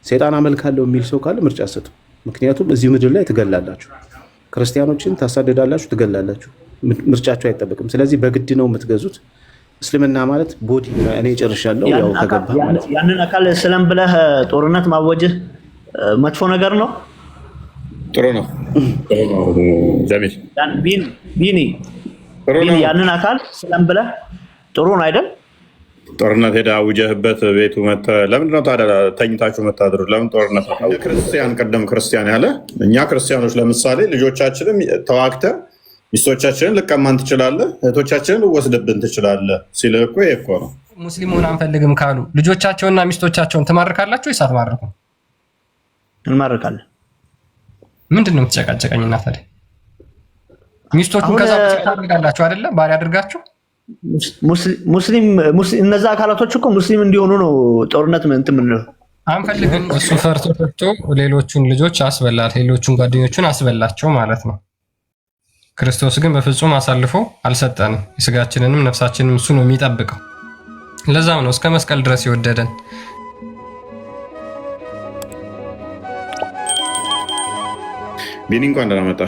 ሰይጣን አመልካለሁ የሚል ሰው ካለ ምርጫ ሰጡ። ምክንያቱም እዚህ ምድር ላይ ትገላላችሁ፣ ክርስቲያኖችን ታሳድዳላችሁ፣ ትገላላችሁ። ምርጫቸው አይጠበቅም። ስለዚህ በግድ ነው የምትገዙት። እስልምና ማለት ቦዲ እኔ ጨርሻለሁ። ያው ከገባ ማለት ያንን አካል እስላም ብለህ ጦርነት ማወጅህ መጥፎ ነገር ነው? ጥሩ ነው። ጀሚል ቢኒ ያንን አካል እስላም ብለህ ጥሩ ነው አይደል? ጦርነት ሄዳ አውጀህበት ቤቱ መተህ ለምንድን ነው ታዲያ ተኝታችሁ መታደሩ? ለምን ጦርነት ክርስቲያን ቀደም ክርስቲያን ያለ እኛ ክርስቲያኖች ለምሳሌ ልጆቻችንም ተዋግተህ ሚስቶቻችንን ልቀማን ትችላለህ፣ እህቶቻችንን ልወስድብን ትችላለህ ሲልህ እኮ ይሄ እኮ ነው። ሙስሊሙን አንፈልግም ካሉ ልጆቻቸውና ሚስቶቻቸውን ትማርካላችሁ ወይስ አትማርኩም? እንማርካለን። ምንድን ነው የምትጨቃጨቀኝ? እና ታዲያ ሚስቶቹን ከዛ ታደርጋላችሁ አይደለ? ባሪያ አድርጋችሁ ሙስሊም እነዛ አካላቶች እኮ ሙስሊም እንዲሆኑ ነው ጦርነት እንትን የምንለው። አንፈልግም። እሱ ፈርቶ ሌሎቹን ልጆች አስበላል፣ ሌሎቹን ጓደኞቹን አስበላቸው ማለት ነው። ክርስቶስ ግን በፍጹም አሳልፎ አልሰጠንም። የስጋችንንም ነፍሳችንንም እሱ ነው የሚጠብቀው። ለዛም ነው እስከ መስቀል ድረስ የወደደን። ቢኒ እንኳን ደህና መጣ።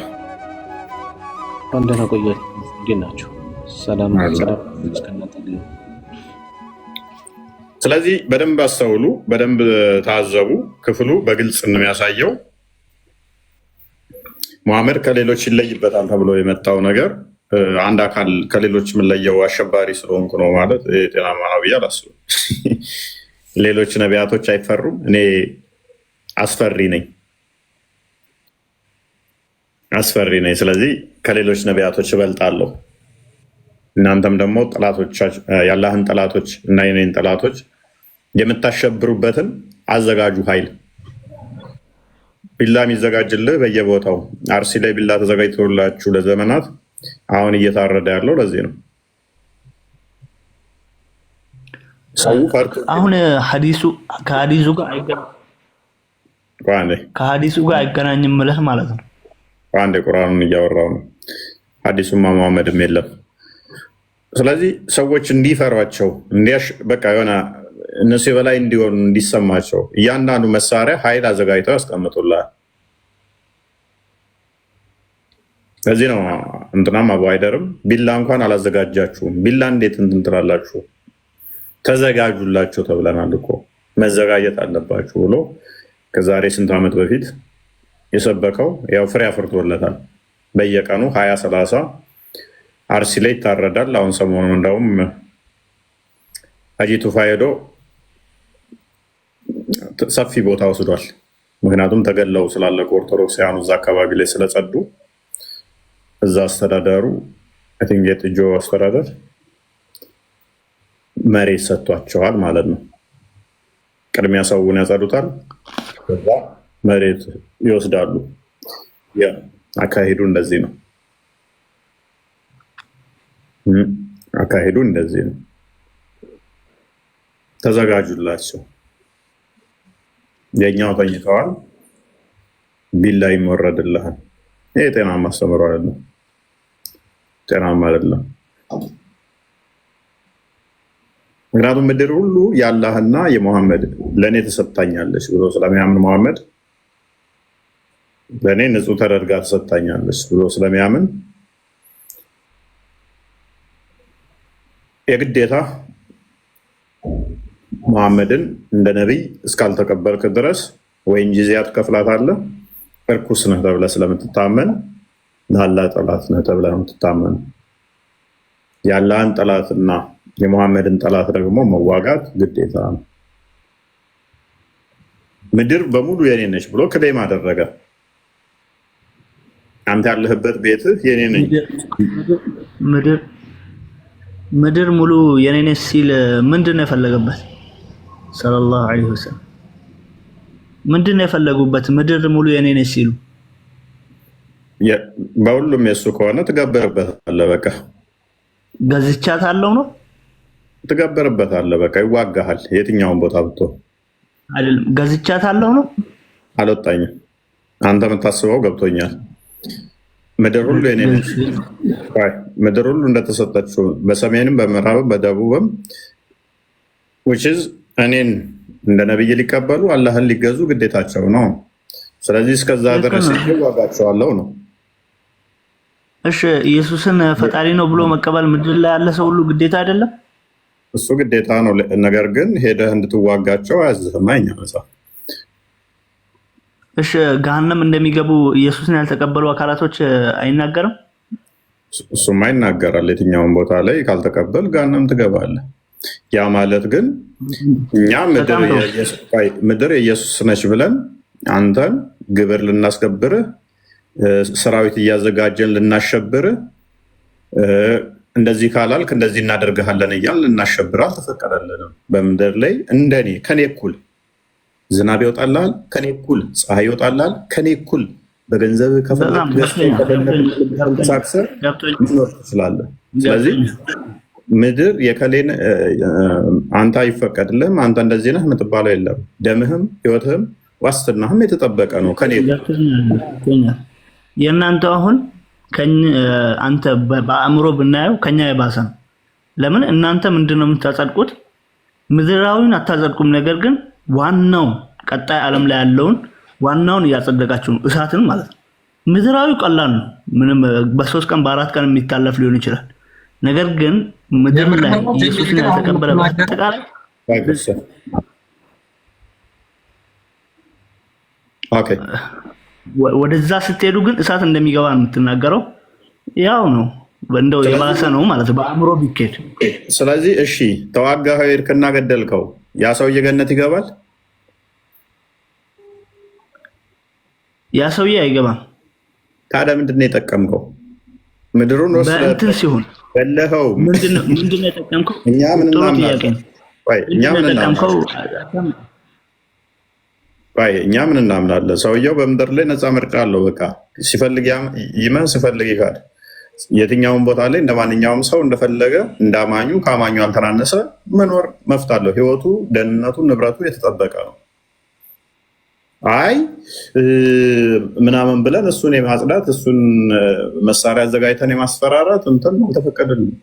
እንኳን ደህና ቆያችሁ። እንዴት ናችሁ? ሰላም። ስለዚህ በደንብ አስተውሉ፣ በደንብ ታዘቡ። ክፍሉ በግልጽ ነው የሚያሳየው ሙሐመድ ከሌሎች ይለይበታል ተብሎ የመጣው ነገር አንድ አካል ከሌሎች የምንለየው አሸባሪ ስለሆንኩ ነው ማለት ጤናማ ነው ብዬ አላስብም። ሌሎች ነቢያቶች አይፈሩም፣ እኔ አስፈሪ ነኝ። ስለዚህ ከሌሎች ነቢያቶች እበልጣለሁ። እናንተም ደግሞ የአላህን ጠላቶች እና የኔን ጠላቶች የምታሸብሩበትን አዘጋጁ ኃይል ቢላ የሚዘጋጅልህ በየቦታው አርሲ ላይ ቢላ ተዘጋጅቶላችሁ ለዘመናት አሁን እየታረደ ያለው ለዚህ ነው። አሁን ከሀዲሱ ጋር አይገናኝም ብለህ ማለት ነው። አንድ ቁርአኑን እያወራው ነው። ሀዲሱማ መሐመድም የለም። ስለዚህ ሰዎች እንዲፈሯቸው በቃ የሆነ እነሱ የበላይ እንዲሆኑ እንዲሰማቸው እያንዳንዱ መሳሪያ ኃይል አዘጋጅተው ያስቀምጡላል። ለዚህ ነው እንትናም አቡ አይደርም ቢላ እንኳን አላዘጋጃችሁም፣ ቢላ እንዴት እንትን ትላላችሁ? ተዘጋጁላቸው ተብለናል እኮ መዘጋጀት አለባችሁ ብሎ ከዛሬ ስንት ዓመት በፊት የሰበከው ያው ፍሬ አፍርቶለታል። በየቀኑ 20-30 አርሲ ላይ ይታረዳል። አሁን ሰሞኑን እንደውም ሀጂ ቱፋ ሄዶ ሰፊ ቦታ ወስዷል። ምክንያቱም ተገለው ስላለቁ ኦርቶዶክሳውያኑ እዛ አካባቢ ላይ ስለጸዱ እዛ አስተዳደሩ የጥጆ አስተዳደር መሬት ሰጥቷቸዋል ማለት ነው። ቅድሚያ ሰውን ያጸዱታል፣ ከዛ መሬት ይወስዳሉ። አካሄዱ እንደዚህ ነው። ተዘጋጁላቸው። የኛው ተኝተዋል፣ ቢላ ይወረድልሃል። ይሄ ጤናማ አስተምሮ አይደለም፣ ጤናማ አይደለም። ምክንያቱም ምድር ሁሉ የአላህና የሙሐመድ ለእኔ ተሰጥታኛለች ብሎ ስለሚያምን ሙሐመድ ለእኔ ንጹህ ተደርጋ ተሰጥታኛለች ብሎ ስለሚያምን የግዴታ ሙሐመድን እንደ ነቢይ እስካልተቀበልክ ድረስ ወይም ጂዚያ ትከፍላታለህ፣ እርኩስ ነህ ተብለህ ስለምትታመን የአላህ ጠላት ነህ ተብለህ ነው የምትታመን። የአላህን ጠላትና የሙሐመድን ጠላት ደግሞ መዋጋት ግዴታ ነው። ምድር በሙሉ የኔ ነች ብሎ ክሌም አደረገ። አንተ ያለህበት ቤትህ የኔ ነኝ፣ ምድር ሙሉ የኔ ነች ሲል ምንድን ነው የፈለገበት? ሰለላሁ ዐለይሂ ወሰለም ምንድን ነው የፈለጉበት? ምድር ሙሉ የኔ ነች ሲሉ በሁሉም የሱ ከሆነ ትገብርበታለህ። በቃ ገዝቻታለሁ ነው ትገብርበታለህ። በቃ ይዋጋሃል። የትኛውን ቦታ ብትሆን አይደለም ገዝቻታለሁ ነው። አልወጣኝም። አንተ የምታስበው ገብቶኛል። ምድር ሁሉ የኔ ነች። ምድር ሁሉ እንደተሰጠችው በሰሜንም በምዕራብም በደቡብም እኔን እንደ ነብይ ሊቀበሉ አላህን ሊገዙ ግዴታቸው ነው። ስለዚህ እስከዛ ድረስ ይዋጋቸዋለሁ ነው። እሺ ኢየሱስን ፈጣሪ ነው ብሎ መቀበል ምድር ላይ ያለ ሰው ሁሉ ግዴታ አይደለም? እሱ ግዴታ ነው። ነገር ግን ሄደህ እንድትዋጋቸው አያዝህም። መጽሐፍ እሺ ገሃነም እንደሚገቡ ኢየሱስን ያልተቀበሉ አካላቶች አይናገርም? እሱማ ይናገራል። የትኛውን ቦታ ላይ ካልተቀበል ገሃነም ትገባለህ። ያ ማለት ግን እኛ ምድር የኢየሱስ ነች ብለን አንተን ግብር ልናስገብርህ፣ ሰራዊት እያዘጋጀን ልናሸብርህ፣ እንደዚህ ካላልክ እንደዚህ እናደርግሃለን እያልን ልናሸብርህ አልተፈቀደልንም። በምድር ላይ እንደኔ ከኔ እኩል ዝናብ ይወጣልሃል፣ ከኔ እኩል ፀሐይ ይወጣልሃል፣ ከኔ እኩል በገንዘብ ከፈለግሳክሰር ትኖር ትችላለህ። ስለዚህ ምድር የከሌን አንተ አይፈቀድልህም፣ አንተ እንደዚህ ነህ የምትባለው የለም። ደምህም ህይወትህም ዋስትናህም የተጠበቀ ነው። ከኔ የእናንተ አሁን አንተ በአእምሮ ብናየው ከኛ የባሰ ነው። ለምን እናንተ ምንድነው የምታጸድቁት? ምድራዊን አታጸድቁም። ነገር ግን ዋናው ቀጣይ ዓለም ላይ ያለውን ዋናውን እያጸደቃችሁ ነው፣ እሳትን ማለት ነው። ምድራዊ ቀላል ነው፣ ምንም በ3 ቀን በ4 ቀን የሚታለፍ ሊሆን ይችላል። ነገር ግን ምድር ላይ ኢየሱስን ያልተቀበለ በአጠቃላይ ወደዛ ስትሄዱ ግን እሳት እንደሚገባ ነው የምትናገረው። ያው ነው እንደው የባሰ ነው ማለት ነው በአእምሮ ቢኬድ። ስለዚህ እሺ ተዋጋህ፣ ሄድክና ገደልከው፣ ያ ሰውዬ ገነት ይገባል? ያ ሰውዬ አይገባም። ታዲያ ምንድን ነው የጠቀምከው? ምድሩን በእንትን ሲሆን በለኸው። ምንድን ነው የጠቀምከው? እኛ ምን እናምናለን? ሰውየው በምድር ላይ ነፃ ምርጫ አለው። በቃ ሲፈልግ ይመን፣ ሲፈልግ ይካድ። የትኛውን ቦታ ላይ እንደ ማንኛውም ሰው እንደፈለገ እንዳማኙ ከአማኙ አልተናነሰ መኖር መፍት አለው። ህይወቱ፣ ደህንነቱ፣ ንብረቱ የተጠበቀ ነው። አይ ምናምን ብለን እሱን የማጽዳት እሱን መሳሪያ አዘጋጅተን የማስፈራራት እንትን አልተፈቀደልንም።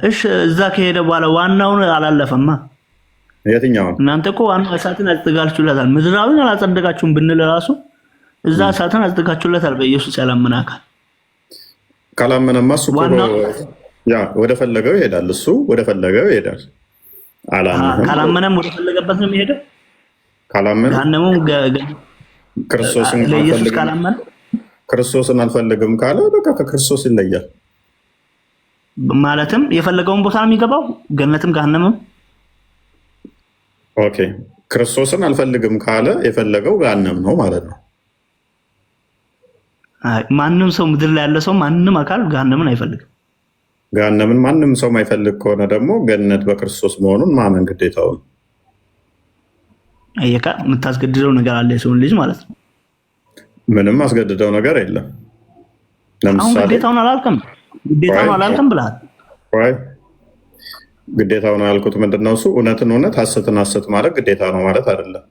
እሺ እዛ ከሄደ በኋላ ዋናውን አላለፈማ። የትኛውን? እናንተ እኮ ዋናው እሳትን አጽድጋችሁለታል። ምድራዊን አላጸደቃችሁም ብንል ራሱ እዛ እሳትን አጽድጋችሁለታል። በኢየሱስ ያላመነ አካል ካላመነማ እሱ ወደ ፈለገው ይሄዳል። እሱ ወደ ፈለገው ይሄዳል። ካላመነም ወደ ፈለገበት ነው የሚሄደው። ካላመነ ክርስቶስን አልፈልግም ካለ በቃ ከክርስቶስ ይለያል። ማለትም የፈለገውን ቦታ ነው የሚገባው፣ ገነትም ገሃነምም። ኦኬ ክርስቶስን አልፈልግም ካለ የፈለገው ገሃነም ነው ማለት ነው። ማንም ሰው ምድር ላይ ያለ ሰው ማንም አካል ገሃነምን አይፈልግም። ገሃነምን ማንም ሰው ማይፈልግ ከሆነ ደግሞ ገነት በክርስቶስ መሆኑን ማመን ግዴታው ነው። አየካ የምታስገድደው ነገር አለ የሰውን ልጅ ማለት ነው። ምንም አስገድደው ነገር የለም። ለምሳሌ ግዴታውን አላልክም ብለሃል። ግዴታው ነው ያልኩት ምንድነው? እሱ እውነትን እውነት ሐሰትን ሐሰት ማለት ግዴታ ነው ማለት አይደለም።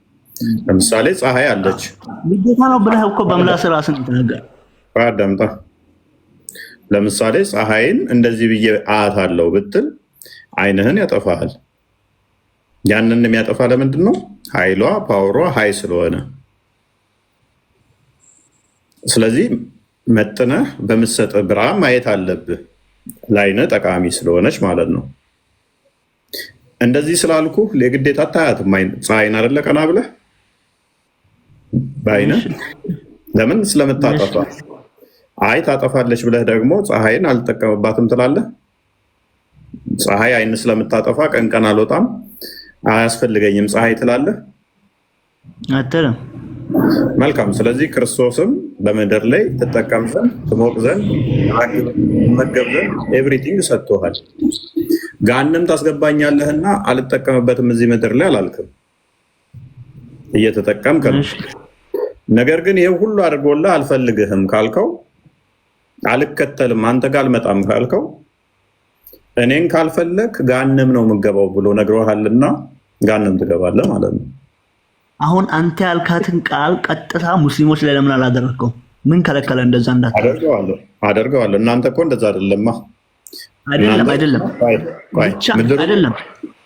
ለምሳሌ ፀሐይ አለች። ግዴታ ነው ብለህ እኮ በምላስ ራስን ተናገር። አዳምጣ። ለምሳሌ ፀሐይን እንደዚህ ብዬ አያታለሁ ብትል አይንህን ያጠፋሃል። ያንን የሚያጠፋ ለምንድን ነው? ኃይሏ ፓወሯ ሀይ ስለሆነ። ስለዚህ መጥነህ በምትሰጥ ብርሃን ማየት አለብህ፣ ለአይንህ ጠቃሚ ስለሆነች ማለት ነው። እንደዚህ ስላልኩ የግዴታ አታያትም ፀሐይን አይደለ ቀና ብለህ በአይንህ። ለምን? ስለምታጠፋ። አይ ታጠፋለች ብለህ ደግሞ ፀሐይን አልጠቀምባትም ትላለህ። ፀሐይ አይን ስለምታጠፋ ቀን ቀን አልወጣም አያስፈልገኝም ፀሐይ ትላለህ አትልም። መልካም። ስለዚህ ክርስቶስም በምድር ላይ ትጠቀም ዘንድ ትሞቅ ዘንድ መገብ ዘንድ ኤቭሪቲንግ ሰጥቶሃል። ገሃነም ታስገባኛለህና አልጠቀምበትም እዚህ ምድር ላይ አላልክም፣ እየተጠቀምክ ነው። ነገር ግን ይሄ ሁሉ አድርጎልህ አልፈልግህም ካልከው፣ አልከተልም አንተ ጋር አልመጣም ካልከው፣ እኔን ካልፈለግ ገሃነም ነው የምገባው ብሎ ነግሮሃልና ገሃነም ትገባለህ ማለት ነው። አሁን አንተ ያልካትን ቃል ቀጥታ ሙስሊሞች ላይ ለምን አላደረግከው? ምን ከለከለ? እንደዛ አደርገዋለሁ። እናንተ እኮ እንደዛ አይደለማ። አይደለም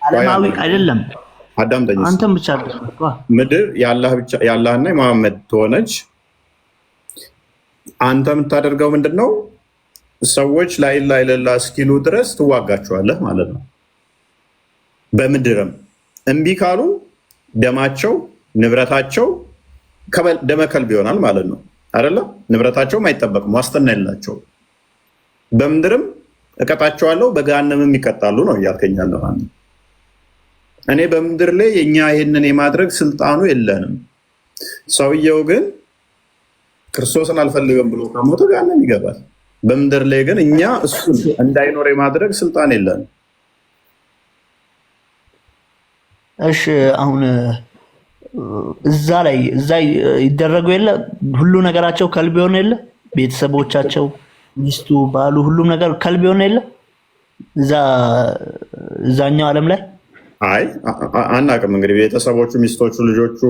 ዓለማዊ አይደለም አዳምጠኝ። አንተም ብቻ ምድር የአላህና የመሐመድ ትሆነች። አንተ የምታደርገው ምንድን ነው? ሰዎች ላኢላሃ ኢለላህ እስኪሉ ድረስ ትዋጋቸዋለህ ማለት ነው። በምድርም እምቢ ካሉ ደማቸው ንብረታቸው ደመከልብ ይሆናል ማለት ነው አይደለ? ንብረታቸውም አይጠበቅም፣ ዋስትና የላቸው። በምድርም እቀጣቸዋለሁ፣ በገሃነምም ይቀጣሉ ነው እያልከኛለሁ ማለት ነው። እኔ በምድር ላይ የኛ ይህንን የማድረግ ስልጣኑ የለንም። ሰውየው ግን ክርስቶስን አልፈልግም ብሎ ከሞተ ገሃነም ይገባል። በምድር ላይ ግን እኛ እሱን እንዳይኖር የማድረግ ስልጣን የለንም። እሺ አሁን እዛ ይደረጉ የለ ሁሉ ነገራቸው ከልብ የሆነ የለ ቤተሰቦቻቸው፣ ሚስቱ፣ ባሉ ሁሉም ነገር ከልብ የሆነ የለ እዛኛው ዓለም ላይ አይ አናቅም። እንግዲህ ቤተሰቦቹ፣ ሚስቶቹ፣ ልጆቹ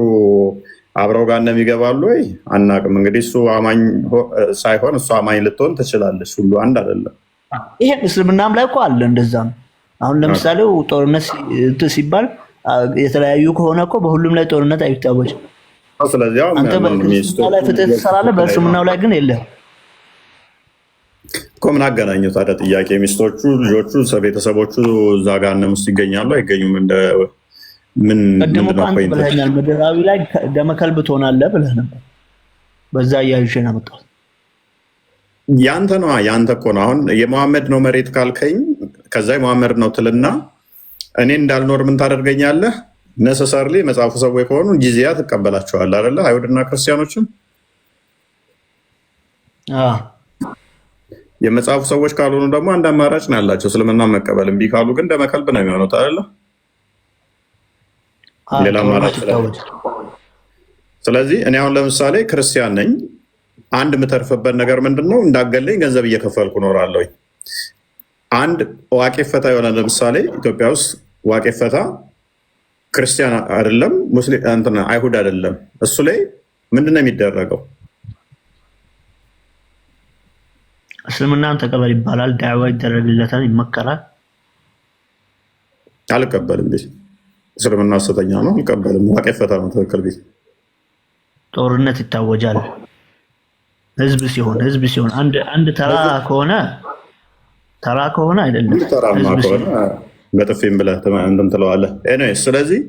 አብረው ጋር እንደሚገባሉ ወይ አናቅም። እንግዲህ እሱ አማኝ ሳይሆን እሱ አማኝ ልትሆን ትችላለች። ሁሉ አንድ አይደለም። ይሄ እስልምናም ላይ እኮ አለ እንደዛ ነው። አሁን ለምሳሌ ጦርነት ሲባል የተለያዩ ከሆነ እኮ በሁሉም ላይ ጦርነት አይታወጅም። ስለዚህ አንተ በክርስትና ላይ ፍትህ ትሰራለህ፣ በእስልምናው ላይ ግን የለም እኮ። ምን አገናኘው ታዲያ? ጥያቄ ሚስቶቹ፣ ልጆቹ፣ ቤተሰቦቹ እዛ ገሃነም ውስጥ ይገኛሉ አይገኙም? ቅድም እኮ አንተ ብለኸኛል፣ ምድራዊ ላይ ደመከልብ ትሆናለህ ብለህ ነበር። በዛ እያይዤ ነው የመጣሁት። ያንተ ነዋ፣ ያንተ እኮ ነው። አሁን የመሐመድ ነው መሬት ካልከኝ ከዛ የመሐመድ ነው ትልና እኔ እንዳልኖር ምን ታደርገኛለህ? ነሰሰርሊ መጽሐፉ ሰዎች ከሆኑ ጂዚያ ትቀበላቸዋለህ አይደለ? አይሁድና ክርስቲያኖችም የመጽሐፉ ሰዎች ካልሆኑ ደግሞ አንድ አማራጭ ነው ያላቸው፣ እስልምና መቀበል። እምቢ ካሉ ግን ደመከልብ ነው የሚሆኑት አይደለ? ሌላ አማራጭ። ስለዚህ እኔ አሁን ለምሳሌ ክርስቲያን ነኝ። አንድ የምተርፍበት ነገር ምንድን ነው? እንዳገለኝ ገንዘብ እየከፈልኩ እኖራለሁ። አንድ ዋቄ ፈታ የሆነ ለምሳሌ ኢትዮጵያ ውስጥ ዋቄ ፈታ ክርስቲያን አይደለም፣ ሙስሊም እንትን አይሁድ አይደለም። እሱ ላይ ምንድን ነው የሚደረገው? እስልምናን ተቀበል ይባላል፣ ዳዕዋ ይደረግለታል፣ ይመከራል። አልቀበልም ቤት እስልምና ሐሰተኛ ነው፣ አልቀበልም። ዋቄ ፈታ ነው ትክክል ቤት። ጦርነት ይታወጃል። ህዝብ ሲሆን አንድ ተራ ከሆነ አይደለም። ተራማ ከሆነ በጥፊም ብለህ እንትን ትለዋለህ። ኤኒዌይስ ስለዚህ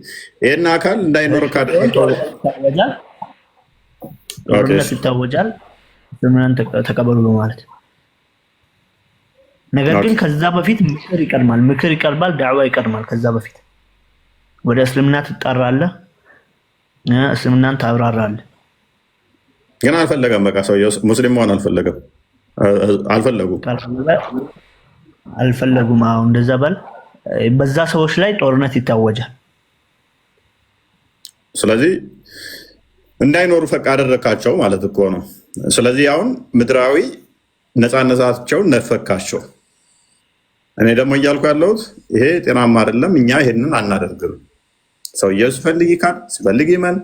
ይህን አካል እንዳይኖር ካደረገው ጦርነት ይታወጃል። እስልምናን ተቀበሉ ማለት። ነገር ግን ከዛ በፊት ምክር ይቀርባል፣ ዳዕዋ ይቀርማል። ከዛ በፊት ወደ እስልምና ትጣራለህ፣ እስልምናን ታብራራለህ። ግን አልፈለገም። በቃ ሰውየው ሙስሊም መሆን አልፈለጉም። አሁን እንደዛ በዛ ሰዎች ላይ ጦርነት ይታወጃል። ስለዚህ እንዳይኖሩ ፈቃድ አደረካቸው ማለት እኮ ነው። ስለዚህ አሁን ምድራዊ ነፃነታቸውን ነፈካቸው። እኔ ደግሞ እያልኩ ያለሁት ይሄ ጤናማ አይደለም። እኛ ይሄንን አናደርግም። ሰውየው ሲፈልግ ይካድ፣ ሲፈልግ ይመን፣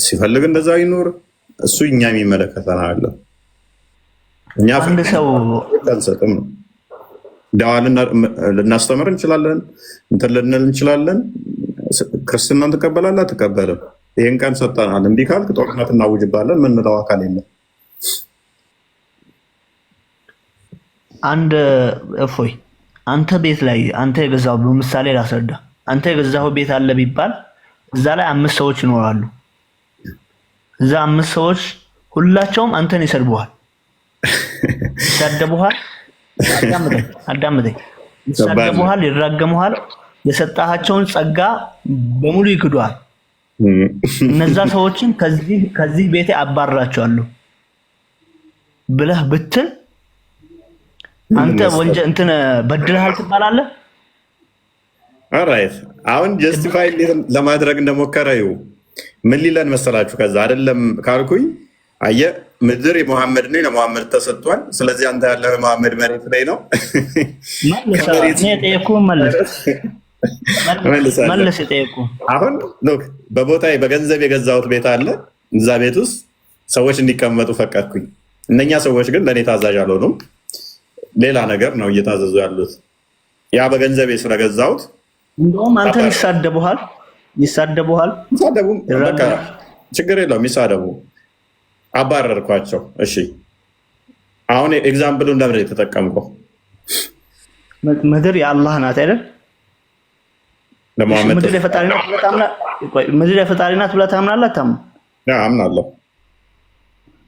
ሲፈልግ እንደዛ ይኖር፣ እሱ እኛ የሚመለከተን አለ። እኛ አንድ ሰው አንሰጥም ነው። ዳዋ ልናስተምር እንችላለን፣ እንትን ልንል እንችላለን። ክርስትናን ትቀበላለህ አትቀበልም? ይሄን ቀን ሰጠናል። እምቢ ካልክ ጦርነት እናውጅባለን። ምንለው አካል የለም። አንድ እፎይ አንተ ቤት ላይ አንተ የገዛው በምሳሌ ላስረዳ። አንተ የገዛው ቤት አለ ቢባል እዛ ላይ 5 ሰዎች ይኖራሉ። እዛ 5 ሰዎች ሁላቸውም አንተን ይሰድቡሃል፣ ይሳደቡሃል። አዳምጠኝ። ይሳደቡሃል፣ ይራገሙሃል፣ የሰጣቸውን ጸጋ በሙሉ ይክዱሃል። እነዛ ሰዎችን ከዚህ ቤቴ አባርራቸዋለሁ ብለህ ብትል አንተ ወንጀል እንትን በድለሃል ትባላለህ። ኦራይት አሁን ጀስቲፋይ ለማድረግ እንደሞከረ ምን ሊለን መሰላችሁ? ከዛ አይደለም ካልኩኝ አየህ ምድር የመሐመድ ነው፣ ለመሐመድ ተሰጥቷል። ስለዚህ አንተ ያለህ መሐመድ መሬት ላይ ነው። አሁን በቦታ በገንዘብ የገዛሁት ቤት አለ። እዛ ቤት ውስጥ ሰዎች እንዲቀመጡ ፈቀድኩኝ። እነኛ ሰዎች ግን ለእኔ ታዛዥ አልሆኑም። ሌላ ነገር ነው እየታዘዙ ያሉት። ያ በገንዘቤ ስለገዛሁት እንደውም አንተን ይሳደቡሃል፣ ይሳደቡሃል። ይሳደቡም በቃ ችግር የለውም ይሳደቡ። አባረርኳቸው። እሺ አሁን ኤግዛምፕሉ እንደምን የተጠቀምከው? ምድር የአላህ ናት አይደል? ምድር የፈጣሪ ናት ብለህ ታምናለህ? ምድር የፈጣሪ ናት ብለህ ታምናለህ? አምናለሁ።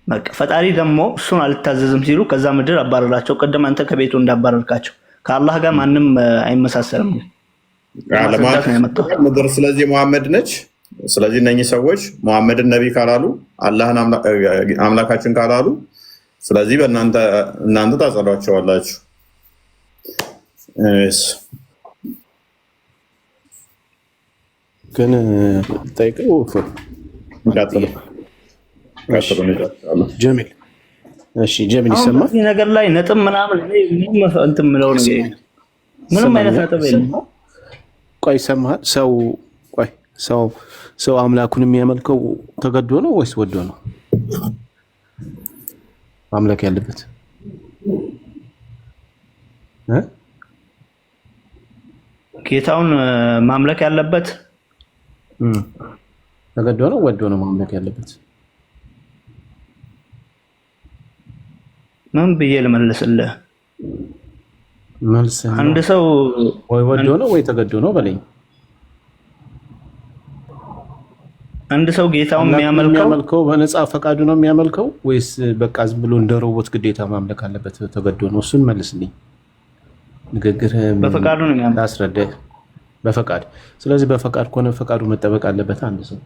በቃ ፈጣሪ ደግሞ እሱን አልታዘዝም ሲሉ ከዛ ምድር አባረራቸው። ቅድም አንተ ከቤቱ እንዳባረርካቸው። ከአላህ ጋር ማንም አይመሳሰልም። ምድር ስለዚህ መሐመድ ነች። ስለዚህ እነኚህ ሰዎች መሐመድን ነቢ ካላሉ አላህን አምላካችን ካላሉ ስለዚህ እናንተ ታጸዷቸዋላችሁ። ግን ጠይቀው ጀሚል። እሺ ጀሚል ይሰማል? እዚህ ነገር ላይ ነጥብ ምናምን እንትን የምለው ነገር ምንም አይነት ነጥብ የለም። ቆይ ይሰማሃል? ሰው አምላኩን የሚያመልከው ተገዶ ነው ወይስ ወዶ ነው ማምለክ ያለበት? ጌታውን ማምለክ ያለበት ተገዶ ነው ወዶ ነው ማምለክ ያለበት? ምን ብዬ ልመልስልህ? መልስ አንድ ሰው ወይ ወዶ ነው ወይ ተገዶ ነው በለኝ። አንድ ሰው ጌታውን የሚያመልከው በነፃ ፈቃዱ ነው የሚያመልከው ወይስ በቃ ዝም ብሎ እንደ ሮቦት ግዴታ ማምለክ አለበት ተገዶ ነው? እሱን መልስልኝ። ንግግር በፈቃዱ ነው የሚያመልከው። አስረዳህ። በፈቃድ ስለዚህ በፈቃድ ከሆነ ፈቃዱ መጠበቅ አለበት። አንድ ሰው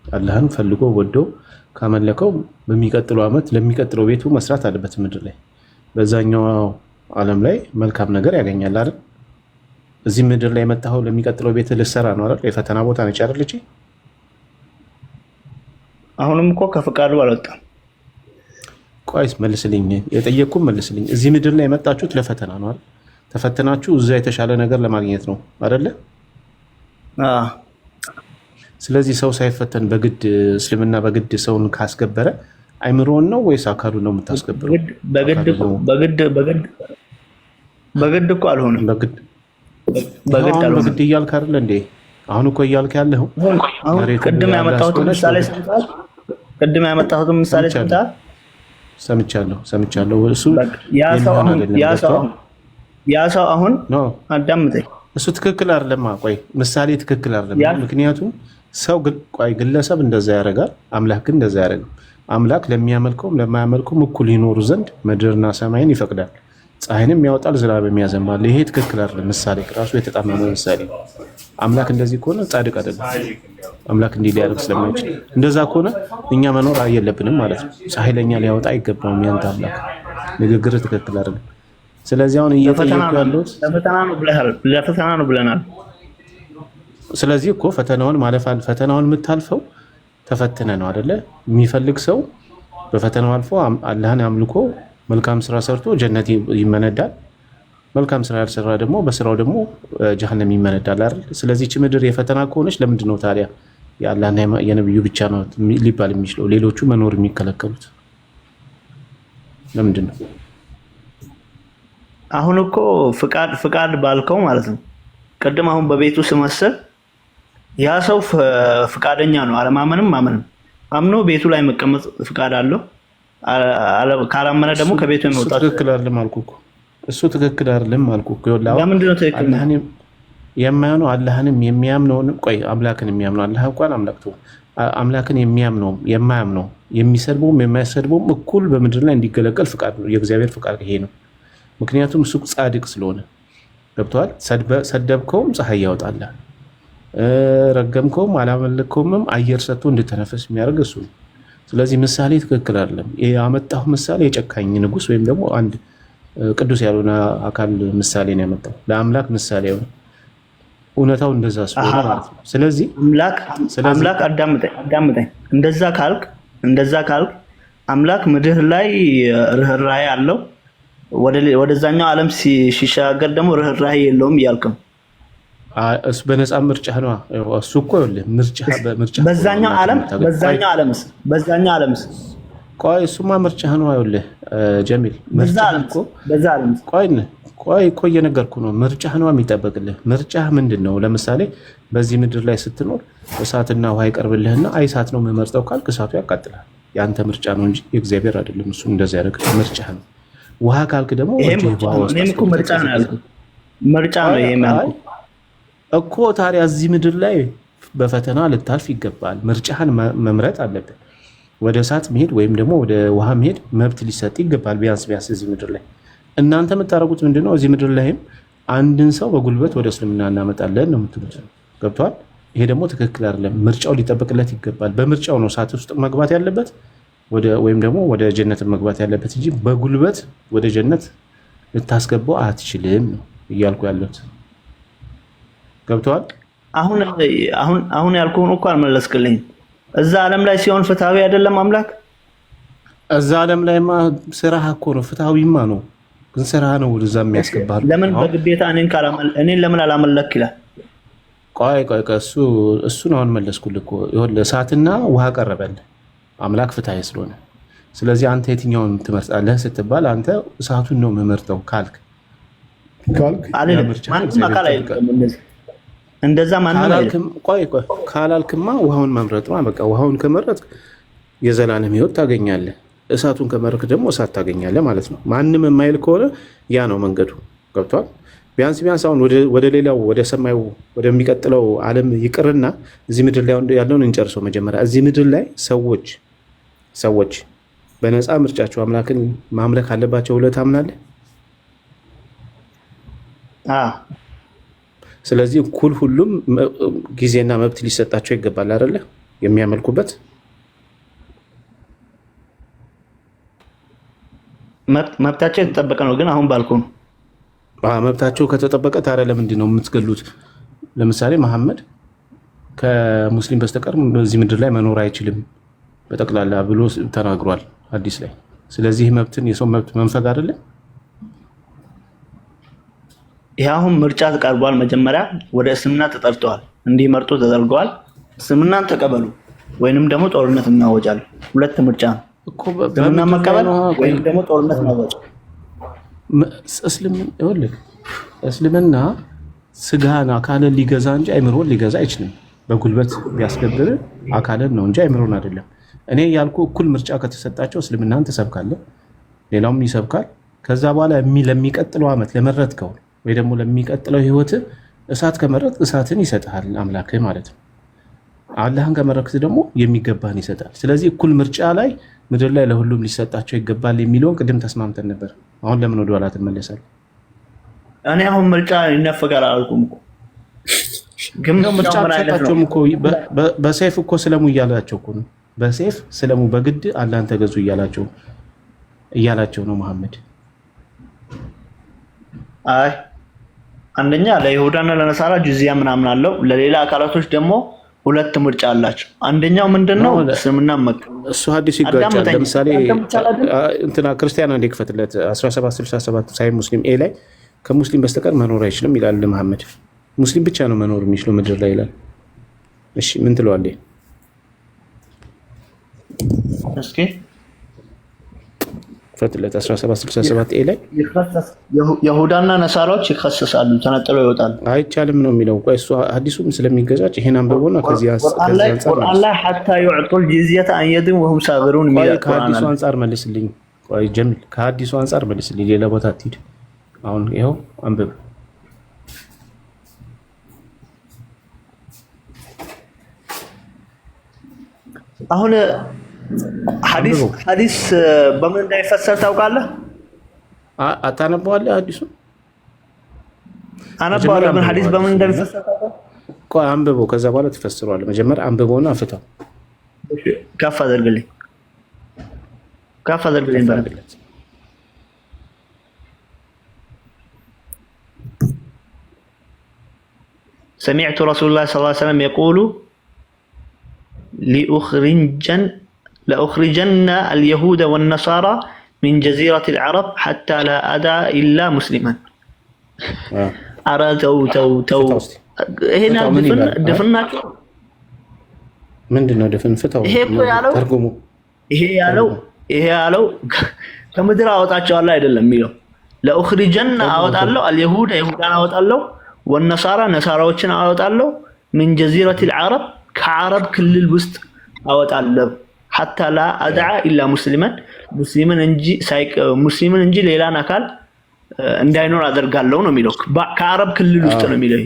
አላህን ፈልጎ ወዶ ካመለከው በሚቀጥለው ዓመት ለሚቀጥለው ቤቱ መስራት አለበት ምድር ላይ። በዛኛው ዓለም ላይ መልካም ነገር ያገኛል አይደል? እዚህ ምድር ላይ መጣኸው ለሚቀጥለው ቤት ልሰራ ነው አይደል? የፈተና ቦታ ነች አይደል? እቺ አሁንም እኮ ከፈቃዱ አልወጣም። ቆይስ መልስልኝ፣ የጠየቅኩህ መልስልኝ። እዚህ ምድር ላይ የመጣችሁት ለፈተና ነው አይደል? ተፈትናችሁ እዛ የተሻለ ነገር ለማግኘት ነው አይደለ? ስለዚህ ሰው ሳይፈተን በግድ እስልምና በግድ ሰውን ካስገበረ አይምሮን ነው ወይስ አካሉን ነው የምታስገበረው? በግድ እኮ አልሆነም። በግድ እያልክ አይደለ እንዴ? አሁን እኮ እያልክ ያለው ቅድም ያመጣሁትን ምሳሌ ሰምቻለሁ። እሱ ያ ሰው አሁን አዳምጠኝ። እሱ ትክክል አይደለም። ቆይ ምሳሌ ትክክል አይደለም። ምክንያቱም ሰው ግለሰብ እንደዛ ያደርጋል፣ አምላክ ግን እንደዛ ያደርጋል። አምላክ ለሚያመልከውም ለማያመልከውም እኩል ይኖሩ ዘንድ ምድርና ሰማይን ይፈቅዳል፣ ፀሐይንም ያወጣል፣ ዝናብም ያዘንባል። ይሄ ትክክል አይደለም። ምሳሌ ራሱ የተጣመመ ምሳሌ። አምላክ እንደዚህ ከሆነ ጻድቅ አይደለም። አምላክ እንዲህ ሊያደርግ ስለማይችል እንደዛ ከሆነ እኛ መኖር የለብንም ማለት ነው። ፀሐይ ለኛ ሊያወጣ አይገባውም። ያንተ አምላክ ንግግር ትክክል አይደለም። ስለዚህ አሁን እየጠየቁ ያሉት ለፈተና ነው ብለናል። ስለዚህ እኮ ፈተናውን የምታልፈው ተፈትነ ነው አይደለ? የሚፈልግ ሰው በፈተናው አልፎ አላህን አምልኮ መልካም ስራ ሰርቶ ጀነት ይመነዳል። መልካም ስራ ያልሰራ ደግሞ በስራው ደግሞ ጀሃነም ይመነዳል አይደል? ስለዚህ እቺ ምድር የፈተና ከሆነች ለምንድን ነው ታዲያ የአላህና የነብዩ ብቻ ነው ሊባል የሚችለው? ሌሎቹ መኖር የሚከለከሉት ለምንድን ነው? አሁን እኮ ፍቃድ ባልከው ማለት ነው። ቅድም አሁን በቤቱ ስመስል ያ ሰው ፍቃደኛ ነው፣ አለማመንም ማመንም። አምኖ ቤቱ ላይ መቀመጥ ፍቃድ አለው። ካላመነ ደግሞ ከቤቱ የመውጣት ትክክል አይደለም አልኩህ እኮ። እሱ ትክክል አይደለም አልኩህ እኮ። ለምንድን ነው ትክክል የማያምነው? አላህንም የሚያምነውን ቆይ አምላክን የሚያምነው አላህ እንኳን አምላክን የሚያምነው የማያምነው የሚሰድበውም የማይሰድበውም እኩል በምድር ላይ እንዲገለገል ፍቃድ ነው። የእግዚአብሔር ፍቃድ ይሄ ነው። ምክንያቱም እሱ ጻድቅ ስለሆነ ገብቷል። ሰደብከውም ፀሐይ ያወጣልሃል፣ ረገምከውም አላመለከውም አየር ሰጥቶ እንድተነፈስ የሚያደርግ እሱ ነው። ስለዚህ ምሳሌ ትክክል አይደለም። ያመጣሁ ምሳሌ የጨካኝ ንጉስ ወይም ደግሞ አንድ ቅዱስ ያልሆነ አካል ምሳሌ ነው ያመጣው። ለአምላክ ምሳሌ ሆነ እውነታው እንደዛ ስለሆነ ማለት ነው። ስለዚህ አምላክ አዳምጠኝ። እንደዛ ካልክ አምላክ ምድር ላይ ርህራሄ አለው፣ ወደዛኛው ዓለም ሲሻገር ደግሞ ርህራሄ የለውም እያልክ ነው። እሱ በነፃ ምርጫ ነው። እሱ እኮ ምርጫ በዛኛው ዓለምስ ቆይ እሱማ ምርጫ ነው። ይኸውልህ ጀሚል ቆይ እኮ እየነገርኩህ ነው። ምርጫ ነው የሚጠበቅልህ። ምርጫ ምንድን ነው? ለምሳሌ በዚህ ምድር ላይ ስትኖር እሳትና ውሃ ይቀርብልህና አይ እሳት ነው የምመርጠው ካልክ እሳቱ ያቃጥላል። የአንተ ምርጫ ነው እንጂ የእግዚአብሔር አይደለም። እሱ እንደዚህ ያደረገ ምርጫ ነው። ውሃ ካልክ ደግሞ ምርጫ ነው ይሄ እኮ። ታዲያ እዚህ ምድር ላይ በፈተና ልታልፍ ይገባል። ምርጫህን መምረጥ አለብን። ወደ እሳት መሄድ ወይም ደግሞ ወደ ውሃ መሄድ መብት ሊሰጥ ይገባል። ቢያንስ እዚህ ምድር ላይ እናንተ የምታደርጉት ምንድነው? እዚህ ምድር ላይም አንድን ሰው በጉልበት ወደ እስልምና እናመጣለን ነው የምትሉት። ገብቷል? ይሄ ደግሞ ትክክል አይደለም። ምርጫው ሊጠበቅለት ይገባል። በምርጫው ነው እሳት ውስጥ መግባት ያለበት ወይም ደግሞ ወደ ጀነት መግባት ያለበት እንጂ በጉልበት ወደ ጀነት ልታስገባው አትችልም ነው እያልኩ ያለሁት። ገብቷል? አሁን ያልኩህን እኮ አልመለስክልኝ። እዛ ዓለም ላይ ሲሆን ፍትሃዊ አይደለም አምላክ። እዛ ዓለም ላይማ ስራህ እኮ ነው፣ ፍትሃዊማ ነው። ግን ስራህ ነው ወደዛ የሚያስገባህ። ለምን በግዴታ እኔን ለምን አላመለክ ይላል? ቆይ እሱን አሁን መለስኩልህ እኮ። ይኸውልህ እሳትና ውሃ ቀረበልህ አምላክ ፍትሃዊ ስለሆነ። ስለዚህ አንተ የትኛውን ትመርጣለህ ስትባል አንተ እሳቱን ነው የምመርጠው ካልክ እንደዛ ማንም ካላልክማ ውሃውን መምረጥ ነው በቃ። ውሃውን ከመረጥ የዘላለም ህይወት ታገኛለህ። እሳቱን ከመረጥክ ደግሞ እሳት ታገኛለህ ማለት ነው። ማንም የማይል ከሆነ ያ ነው መንገዱ። ገብቷል? ቢያንስ አሁን ወደ ሌላው ወደ ሰማዩ ወደሚቀጥለው ዓለም ይቅርና እዚህ ምድር ላይ ያለውን እንጨርሰው መጀመሪያ። እዚህ ምድር ላይ ሰዎች በነፃ ምርጫቸው አምላክን ማምለክ አለባቸው ብለህ ታምናለህ? ስለዚህ እኩል ሁሉም ጊዜና መብት ሊሰጣቸው ይገባል አይደለ? የሚያመልኩበት መብታቸው የተጠበቀ ነው። ግን አሁን ባልኩ ነው መብታቸው ከተጠበቀ ታዲያ ለምንድን ነው የምትገሉት? ለምሳሌ መሐመድ ከሙስሊም በስተቀር በዚህ ምድር ላይ መኖር አይችልም በጠቅላላ ብሎ ተናግሯል ሐዲስ ላይ። ስለዚህ የሰው መብት መንፈግ አይደለም? ይህ አሁን ምርጫ ተቀርቧል። መጀመሪያ ወደ እስልምና ተጠርተዋል፣ እንዲመርጡ ተደርገዋል። እስልምናን ተቀበሉ ወይንም ደግሞ ጦርነት እናወጃለን። ሁለት ምርጫ ነው፣ እስልምና መቀበል ወይንም ደግሞ ጦርነት እናወጅ። እስልምና ስጋን አካልን ሊገዛ እንጂ አይምሮን ሊገዛ አይችልም። በጉልበት ቢያስገብር አካልን ነው እንጂ አይምሮን አይደለም። እኔ ያልኩ እኩል ምርጫ ከተሰጣቸው እስልምናን ትሰብካለህ፣ ሌላውም ይሰብካል። ከዛ በኋላ ለሚቀጥለው ዓመት ለመረጥከው ወይ ደግሞ ለሚቀጥለው ህይወት እሳት ከመረጥ እሳትን ይሰጣል አምላክህ ማለት ነው። አላህን ከመረጥክ ደግሞ የሚገባህን ይሰጣል። ስለዚህ እኩል ምርጫ ላይ ምድር ላይ ለሁሉም ሊሰጣቸው ይገባል የሚለውን ቅድም ተስማምተን ነበር። አሁን ለምን ወደ ኋላ ትመለሳለህ? እኔ አሁን ምርጫ ይነፈጋል አላልኩም እኮ። ግን ምርጫ ተሰጣቸውም እኮ በሰይፍ እኮ ስለሙ እያላቸው እኮ ነው። በሰይፍ ስለሙ በግድ አላህን ተገዙ እያላቸው ነው መሐመድ። አይ አንደኛ ለይሁዳና ለነሳራ ጅዚያ ምናምን አለው። ለሌላ አካላቶች ደግሞ ሁለት ምርጫ አላቸው። አንደኛው ምንድነው? እስልምና እሱ ሐዲስ ይጋጫል። ለምሳሌ እንትና ክርስቲያን አንዴ ክፈትለት 1767 ሳይ ሙስሊም ኤ ላይ ከሙስሊም በስተቀር መኖር አይችልም ይላል መሐመድ። ሙስሊም ብቻ ነው መኖር የሚችለው ምድር ላይ ይላል። እሺ ምን ትለዋለህ? እስኪ ፈትለት 1767 ኤ ላይ ይሁዳና ነሳራዎች ይከሰሳሉ፣ ተነጥለው ይወጣሉ። አይቻልም ነው የሚለው። ቆይ እሱ ሐዲሱም ስለሚገዛጭ ይሄን አንብቦና ከዚህ አንፃር አላህ حتى يعطوا الجزية عن يد وهم صاغرون የሚለው ከሐዲሱ አንፃር መልስልኝ። ቆይ ጀሚል ከሐዲሱ አንፃር መልስልኝ፣ ሌላ ቦታ አትሂድ። አሁን ይሄው አንብብ። አሁን ሐዲስ በምን እንደሚፈሰር ታውቃለህ? አታነበዋለህ? ሐዲሱ አነበዋለሁ። ግን ሐዲስ በምን እንደሚፈሰር ታውቃለህ? ቆይ አንብበው፣ ከዛ በኋላ ትፈስረዋለህ። መጀመሪያ አንብበውና ፍታው። ከፍ አድርግልኝ። سمعت رسول الله صلى الله عليه وسلم يقول لأخرجن اليهود والنصارى من جزيرة العرب حتى لا أدع إلا مسلما. أرى تو هنا دفننا من دنا دفن فتاو ترجموا ይሄ ያለው ከምድር አወጣቸዋለሁ አይደለም የሚለው ለأخرجن አወጣለሁ اليهود ይሁዳን አወጣለሁ ወነሳራ ነሳራዎችን አወጣለሁ من جزيرة العرب كعرب كل الوسط أوت على حتى لا أدعى إلا مسلما እንጂ ሌላን አካል እንዳይኖር አደርጋለሁ ነው የሚለው። ከአረብ ክልል ውስጥ ነው የሚለው።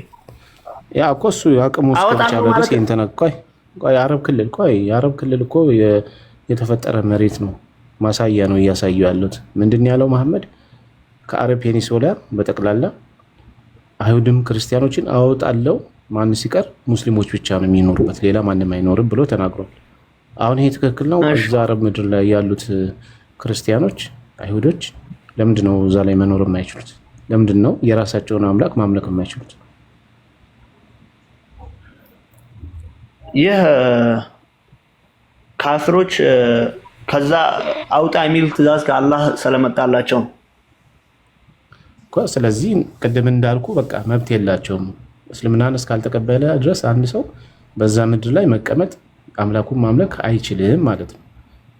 ያ እኮ እሱ ያቅሙ ስከቻለ ድረስ እንተነቆይ የአረብ ክልል እኮ የተፈጠረ መሬት ነው፣ ማሳያ ነው እያሳዩ ያሉት። ምንድን ያለው መሐመድ ከአረብ ፔኒንሱላ በጠቅላላ አይሁድም ክርስቲያኖችን አወጣለሁ፣ ማን ሲቀር ሙስሊሞች ብቻ ነው የሚኖሩበት፣ ሌላ ማንም አይኖርም ብሎ ተናግሯል። አሁን ይሄ ትክክል ነው? እዛ አረብ ምድር ላይ ያሉት ክርስቲያኖች አይሁዶች ለምንድን ነው እዛ ላይ መኖር የማይችሉት? ለምንድን ነው የራሳቸውን አምላክ ማምለክ የማይችሉት? ይህ ካፍሮች ከዛ አውጣ የሚል ትእዛዝ ከአላህ ስለመጣላቸው እኮ። ስለዚህ ቅድም እንዳልኩ በቃ መብት የላቸውም። እስልምናን እስካልተቀበለ ድረስ አንድ ሰው በዛ ምድር ላይ መቀመጥ አምላኩን ማምለክ አይችልም ማለት ነው።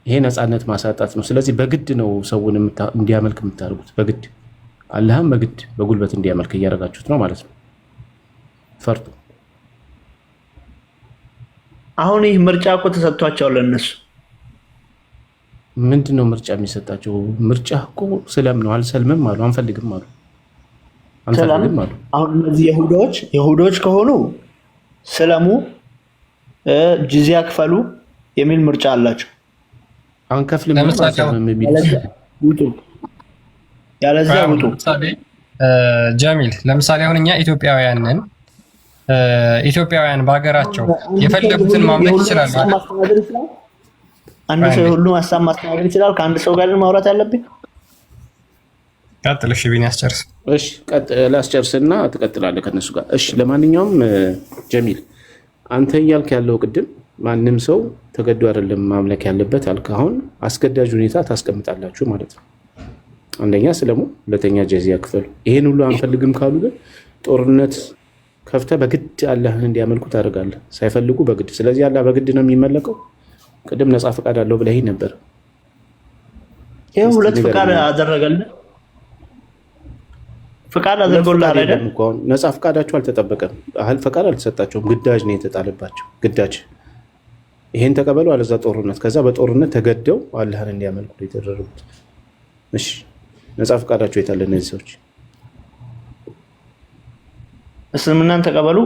ይሄ ነፃነት ማሳጣት ነው። ስለዚህ በግድ ነው ሰውን እንዲያመልክ የምታደርጉት። በግድ አላህም በግድ በጉልበት እንዲያመልክ እያደረጋችሁት ነው ማለት ነው። ፈርቶ አሁን ይህ ምርጫ እኮ ተሰጥቷቸዋል ለነሱ። ምንድነው ምርጫ የሚሰጣቸው? ምርጫ እኮ ሰላም ነው። አልሰልምም አሉ፣ አንፈልግም አሉ፣ አንፈልግም አሉ። አሁን እነዚህ ይሁዶች ከሆኑ ስለሙ ጂዚያ ክፈሉ የሚል ምርጫ አላቸው። አንከፍልም ውጡ፣ ያለዚያ ውጡ። ጀሚል ለምሳሌ አሁን እኛ ኢትዮጵያውያን በሀገራቸው የፈለጉትን ማምለክ ይችላሉ። አንድ ሰው ሁሉ ሀሳብ ማስተናገድ ይችላል። ከአንድ ሰው ጋር ማውራት አለብኝ። ቀጥል። እሺ ቢኒ አስጨርስ። እሺ ቀጥል፣ አስጨርስና ትቀጥላለህ ከነሱ ጋር። እሺ ለማንኛውም ጀሚል አንተ እያልክ ያለው ቅድም ማንም ሰው ተገዶ አይደለም ማምለክ ያለበት አልክ። አሁን አስገዳጅ ሁኔታ ታስቀምጣላችሁ ማለት ነው። አንደኛ ስለሙ፣ ሁለተኛ ጀዚያ ክፈሉ። ይሄን ሁሉ አንፈልግም ካሉ ግን ጦርነት ከፍተህ በግድ አላህን እንዲያመልኩ ታደርጋለህ፣ ሳይፈልጉ በግድ። ስለዚህ አላህ በግድ ነው የሚመለከው። ቅድም ነፃ ፈቃድ አለው ብለህ ነበር። ይሄ ሁለት ፈቃድ አደረገልህ፣ ፈቃድ አድርጎልህ አይደል? ነፃ ፈቃዳቸው አልተጠበቀም፣ ፈቃድ አልተሰጣቸውም። ግዳጅ ነው የተጣለባቸው፣ ግዳጅ። ይሄን ተቀበሉ አለዛ ጦርነት። ከዛ በጦርነት ተገደው አላህን እንዲያመልኩ የተደረጉት። እሺ ነፃ ፈቃዳቸው የታለ እነዚህ ሰዎች? እስልምናን ተቀበሉ።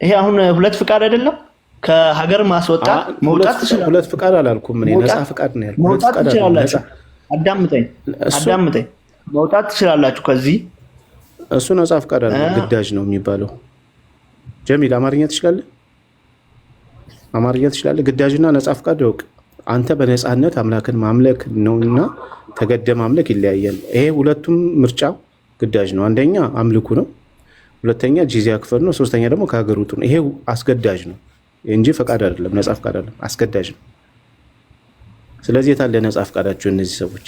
ይሄ አሁን ሁለት ፈቃድ አይደለም? ከሀገር ማስወጣት መውጣት ትችላለህ። ሁለት ፈቃድ አላልኩም እኔ፣ ነፃ ፈቃድ ነው ያልኩት። መውጣት ትችላላችሁ። አዳምጠኝ። መውጣት ትችላላችሁ ከዚህ። እሱ ነፃ ፈቃድ አይደለም፣ ግዳጅ ነው የሚባለው። ጀሚል አማርኛ ትችላለህ? ግዳጅና ነፃ ፈቃድ ወቅ። አንተ በነፃነት አምላክን ማምለክ ነውና ተገደ ማምለክ ይለያያል። ይሄ ሁለቱም ምርጫ ግዳጅ ነው። አንደኛ አምልኩ ነው፣ ሁለተኛ ጂዚያ ክፈል ነው፣ ሶስተኛ ደግሞ ከሀገር ውጡ ነው። ይሄ አስገዳጅ ነው እንጂ ፈቃድ አይደለም፣ ነፃ ፈቃድ አይደለም፣ አስገዳጅ ነው። ስለዚህ የታለ ነፃ ፈቃዳቸው እነዚህ ሰዎች?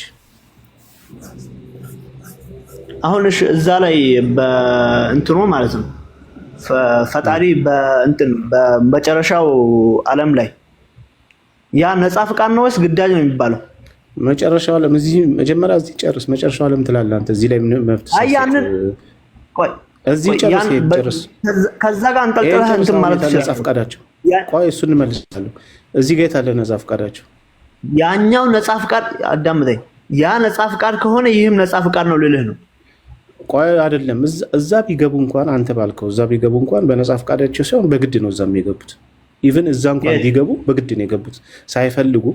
አሁን እዛ ላይ በእንትኑ ማለት ነው ፈጣሪ በመጨረሻው ዓለም ላይ ያ ነፃ ፈቃድ ነው ወይስ ግዳጅ ነው የሚባለው? መጨረሻው ዓለም እዚህ መጀመሪያ እዚህ ጨርስ። መጨረሻው ዓለም ትላለህ አንተ። እዚህ ላይ መብት እዚህ ጨርስ። ከዛ ጋር አንጠልጥለህ እንትን ማለት ነፃ ፈቃዳቸው። ቆይ እሱን እንመልሳለሁ። እዚህ ጋር የታለ ነፃ ፈቃዳቸው? ያኛው ነፃ ፈቃድ አዳምጠኝ። ያ ነፃ ፈቃድ ከሆነ ይህም ነፃ ፈቃድ ነው ልልህ ነው። ቆይ አይደለም፣ እዛ ቢገቡ እንኳን አንተ ባልከው እዛ ቢገቡ እንኳን በነፃ ፈቃዳቸው ሳይሆን በግድ ነው እዛም የገቡት። ኢቭን እዛ እንኳን ቢገቡ በግድ ነው የገቡት፣ ሳይፈልጉ።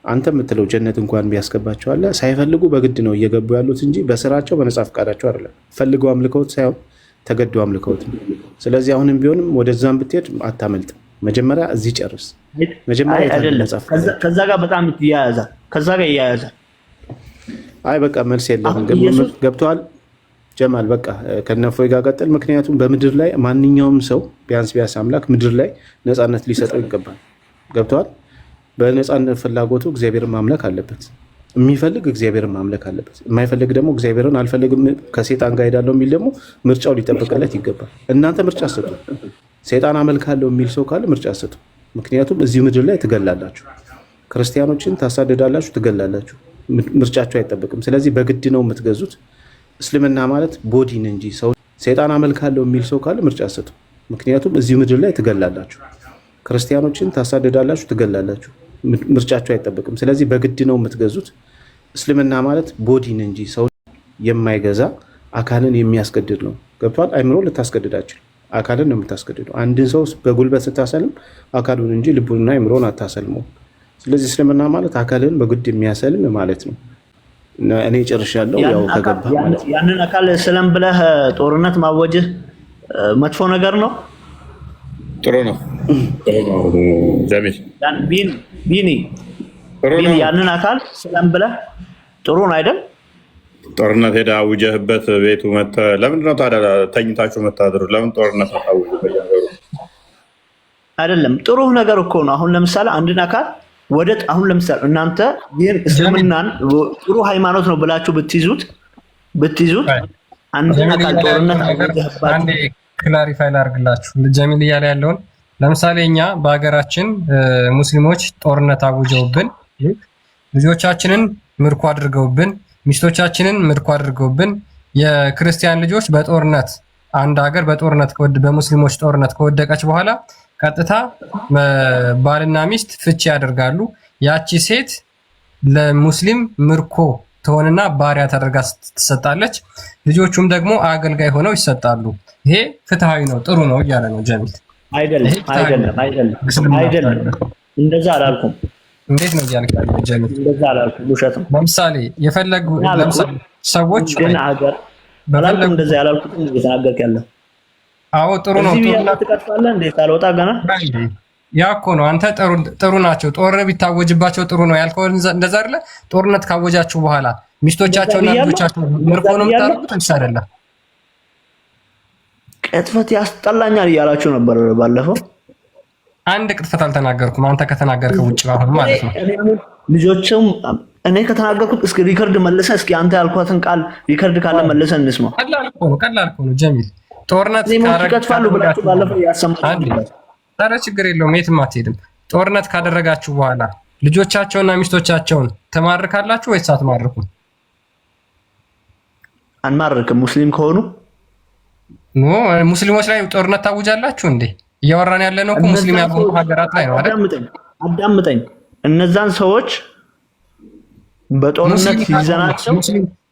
አንተ የምትለው ጀነት እንኳን ቢያስገባቸው አለ፣ ሳይፈልጉ በግድ ነው እየገቡ ያሉት እንጂ በስራቸው በነፃ ፈቃዳቸው አይደለም። ፈልገው አምልከውት ሳይሆን ተገደው አምልከውት ነው። ስለዚህ አሁንም ቢሆንም ወደዛም ብትሄድ አታመልጥም። መጀመሪያ እዚህ ጨርስ። መጀመሪያ ከዛ ጋር በጣም ይያያዛል፣ ከዛ ጋር ይያያዛል። አይ በቃ መልስ የለህም። ገብተዋል ጀማል። በቃ ከነፎይ ጋር ቀጥል። ምክንያቱም በምድር ላይ ማንኛውም ሰው ቢያንስ አምላክ ምድር ላይ ነፃነት ሊሰጠው ይገባል። ገብተዋል። በነፃነት ፍላጎቱ እግዚአብሔርን ማምለክ አለበት። የሚፈልግ እግዚአብሔርን ማምለክ አለበት። የማይፈልግ ደግሞ እግዚአብሔርን አልፈልግም ከሴጣን ጋር ሄዳለሁ የሚል ደግሞ ምርጫው ሊጠበቅለት ይገባል። እናንተ ምርጫ ስጡ። ሴጣን አመልካለሁ የሚል ሰው ካለ ምርጫ ስጡ። ምክንያቱም እዚህ ምድር ላይ ትገላላችሁ፣ ክርስቲያኖችን ታሳድዳላችሁ፣ ትገላላችሁ። ምርጫቸው አይጠበቅም። ስለዚህ በግድ ነው የምትገዙት። እስልምና ማለት ቦዲን እንጂ ሰው ሴጣን አመልካለሁ የሚል ሰው ካለ ምርጫ ስጡ። ምክንያቱም እዚህ ምድር ላይ ትገላላችሁ፣ ክርስቲያኖችን ታሳድዳላችሁ፣ ትገላላችሁ። ምርጫችሁ አይጠበቅም። ስለዚህ በግድ ነው የምትገዙት። እስልምና ማለት ቦዲን እንጂ ሰው የማይገዛ አካልን የሚያስገድድ ነው። ገብቷል? አይምሮ ልታስገድዳችሁ፣ አካልን ነው የምታስገድደው። አንድን ሰው በጉልበት ስታሰልም አካሉን እንጂ ልቡንና አይምሮን አታሰልመው። ስለዚህ እስልምና ማለት አካልን በግድ የሚያሰልም ማለት ነው። እኔ ጨርሻለሁ። ያው ከገባ ያንን አካል ሰላም ብለህ ጦርነት ማወጅህ መጥፎ ነገር ነው? ጥሩ ነው። ጀሚል ቢኒ ያንን አካል ሰላም ብለህ ጥሩ ነው አይደል? ጦርነት ሄደህ አውጀህበት ቤቱ መተህ ለምንድን ነው ታዲያ ተኝታችሁ መታደሩ? ለምን ጦርነት አታውጁ? አይደለም ጥሩ ነገር እኮ ነው። አሁን ለምሳሌ አንድን አካል አሁን ለምሳሌ እናንተ ይህን እስልምናን ጥሩ ሃይማኖት ነው ብላችሁ ብትይዙት አንድን አካል ጦርነት አንዴ ክላሪፋይ ላድርግላችሁ ጀሚል እያለ ያለውን። ለምሳሌ እኛ በሀገራችን ሙስሊሞች ጦርነት አውጀውብን ልጆቻችንን ምርኮ አድርገውብን ሚስቶቻችንን ምርኮ አድርገውብን የክርስቲያን ልጆች በጦርነት አንድ ሀገር በጦርነት በሙስሊሞች ጦርነት ከወደቀች በኋላ ቀጥታ ባልና ሚስት ፍቺ ያደርጋሉ። ያቺ ሴት ለሙስሊም ምርኮ ትሆንና ባሪያ ተደርጋ ትሰጣለች። ልጆቹም ደግሞ አገልጋይ ሆነው ይሰጣሉ። ይሄ ፍትሃዊ ነው፣ ጥሩ ነው እያለ ነው ጀሚል። አይደለም እንደዛ አላልኩም። እንዴት ነው እያልክ ያለው ጀሚል? እንደዛ አላልኩም፣ ውሸት ነው። ለምሳሌ ሰዎች ግን ሀገር በላልኩም እንደዛ ያላልኩት እየተናገርክ ያለው አዎ ጥሩ ነው። ትቀጥፋለህ እንዴ? ካልወጣ ገና ያ እኮ ነው። አንተ ጥሩ ናቸው ጦርነት ቢታወጅባቸው ጥሩ ነው ያልከው እንደዛ አይደለ? ጦርነት ካወጃችሁ በኋላ ሚስቶቻቸውና ልጆቻቸው ምርኮ ነው የምታደርጉት እንዴ? አይደለም ቅጥፈት ያስጠላኛል እያላችሁ ነበር ባለፈው። አንድ ቅጥፈት አልተናገርኩም። አንተ ከተናገርከው ውጭ አሁን ማለት ነው። ልጆችም እኔ ከተናገርኩት እስኪ ሪከርድ መልሰህ እስኪ አንተ ያልኳትን ቃል ሪከርድ ካለ መልሰህ እንስማ። ቀላል እኮ ነው ጀሚል። ጦርነት ካደረጋችሁ ብላችሁ ባለፈው ያሰማችሁ ታዲያ ችግር የለውም፣ የትም አትሄድም። ጦርነት ካደረጋችሁ በኋላ ልጆቻቸውና ሚስቶቻቸውን ትማርካላችሁ ወይስ አትማርኩም? አንማርክም። ሙስሊም ከሆኑ ሙስሊሞች ላይ ጦርነት ታውጃላችሁ እንዴ? እያወራን ያለ ነው እኮ ሙስሊም ያልሆኑ ሀገራት ላይ ነው አይደል? አዳምጠኝ። እነዛን ሰዎች በጦርነት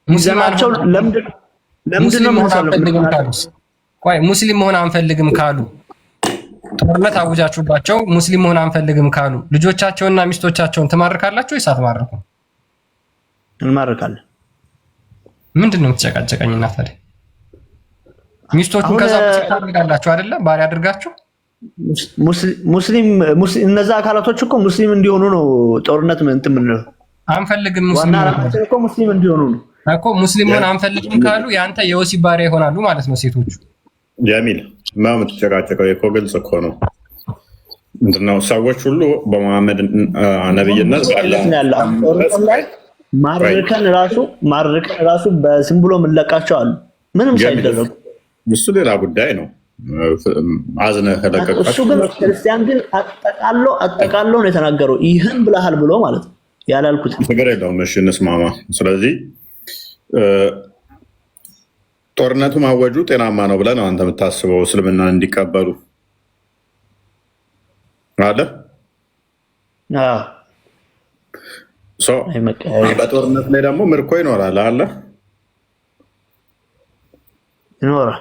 ይዘናቸው ለምንድን ነው ሙስሊም መሆን አንፈልግም ካሉ ጦርነት አውጃችሁባቸው ሙስሊም መሆን አንፈልግም ካሉ ልጆቻቸውና ሚስቶቻቸውን ትማርካላችሁ ወይስ አትማርኩም? እንማርካለን። ምንድን ነው የምትጨቃጨቀኝ? እና ታዲያ ሚስቶቹን ከዛ ታደርጋላችሁ አይደለ? ባሪያ አድርጋችሁ ሙስሊም እነዛ አካላቶች እኮ ሙስሊም እንዲሆኑ ነው ጦርነት እንትን የምንለው። አንፈልግም ሙስሊም እንዲሆኑ ነው እኮ። ሙስሊም መሆን አንፈልግም ካሉ የአንተ የወሲብ ባሪያ ይሆናሉ ማለት ነው ሴቶቹ። ጀሚል ማም ተጨቃጨቀው እኮ ግልጽ እኮ ነው። ምንድነው ሰዎች ሁሉ በመሐመድ ነብይነት ማርከን ራሱ በስም ብሎ የምንለቃቸው አሉ ምንም ሳይደረጉ። እሱ ሌላ ጉዳይ ነው። አዝነህ ከለቀቃችሁ እሱ ግን ክርስቲያን ግን አጠቃሎ ነው የተናገረው። ይህን ብለሃል ብሎ ማለት ነው ያላልኩት ነገር የለውም። እሺ እንስማማ። ስለዚህ ጦርነቱ ማወጁ ጤናማ ነው ብለህ ነው አንተ የምታስበው? እስልምና እንዲቀበሉ አለ። በጦርነት ላይ ደግሞ ምርኮ ይኖራል አለ ይኖራል።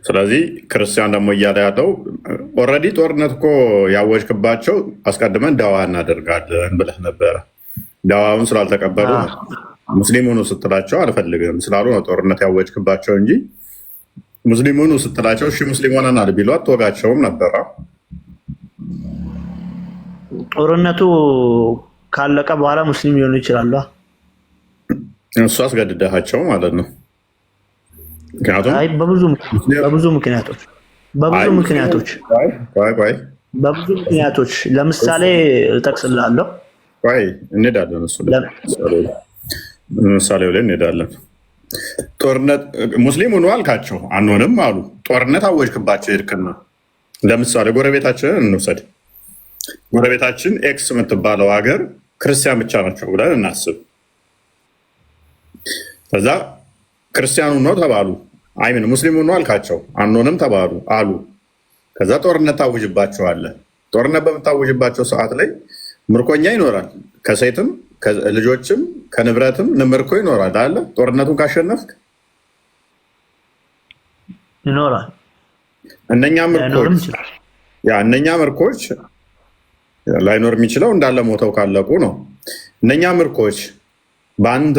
ስለዚህ ክርስቲያን ደግሞ እያለ ያለው ኦልሬዲ ጦርነት እኮ ያወጅክባቸው አስቀድመን ዳዋ እናደርጋለን ብለህ ነበረ። ዳዋውን ስላልተቀበሉ ሙስሊም ሁኑ ስትላቸው አልፈልግም ስላሉ ነው ጦርነት ያወጅክባቸው እንጂ ሙስሊም ሁኑ ስትላቸው እሺ ሙስሊም ሆነናል ቢሉ አትወጋቸውም ነበረ። ጦርነቱ ካለቀ በኋላ ሙስሊም ሊሆኑ ይችላሉ። እሱ አስገድደሃቸው ማለት ነው። ምክንያቱም በብዙ ምክንያቶች ለምሳሌ እጠቅስልሃለሁ። እንሄዳለን እሱ ምሳሌው ላይ እንሄዳለን። ጦርነት ሙስሊም ሆኖ አልካቸው አንሆንም አሉ። ጦርነት አወጅክባቸው ሄድክና ለምሳሌ ጎረቤታችንን እንውሰድ። ጎረቤታችን ኤክስ የምትባለው ሀገር ክርስቲያን ብቻ ናቸው ብለን እናስብ። ከዛ ክርስቲያኑ ነው ተባሉ። አይምን ሙስሊሙ ነው አልካቸው አንሆንም ተባሉ አሉ። ከዛ ጦርነት ታውጅባቸዋለህ። ጦርነት በምታውጅባቸው ሰዓት ላይ ምርኮኛ ይኖራል። ከሴትም ልጆችም ከንብረትም ምርኮ ይኖራል አለ። ጦርነቱን ካሸነፍክ ይኖራል። እነኛ ምርኮች ላይኖር የሚችለው እንዳለ ሞተው ካለቁ ነው። እነኛ ምርኮች በአንተ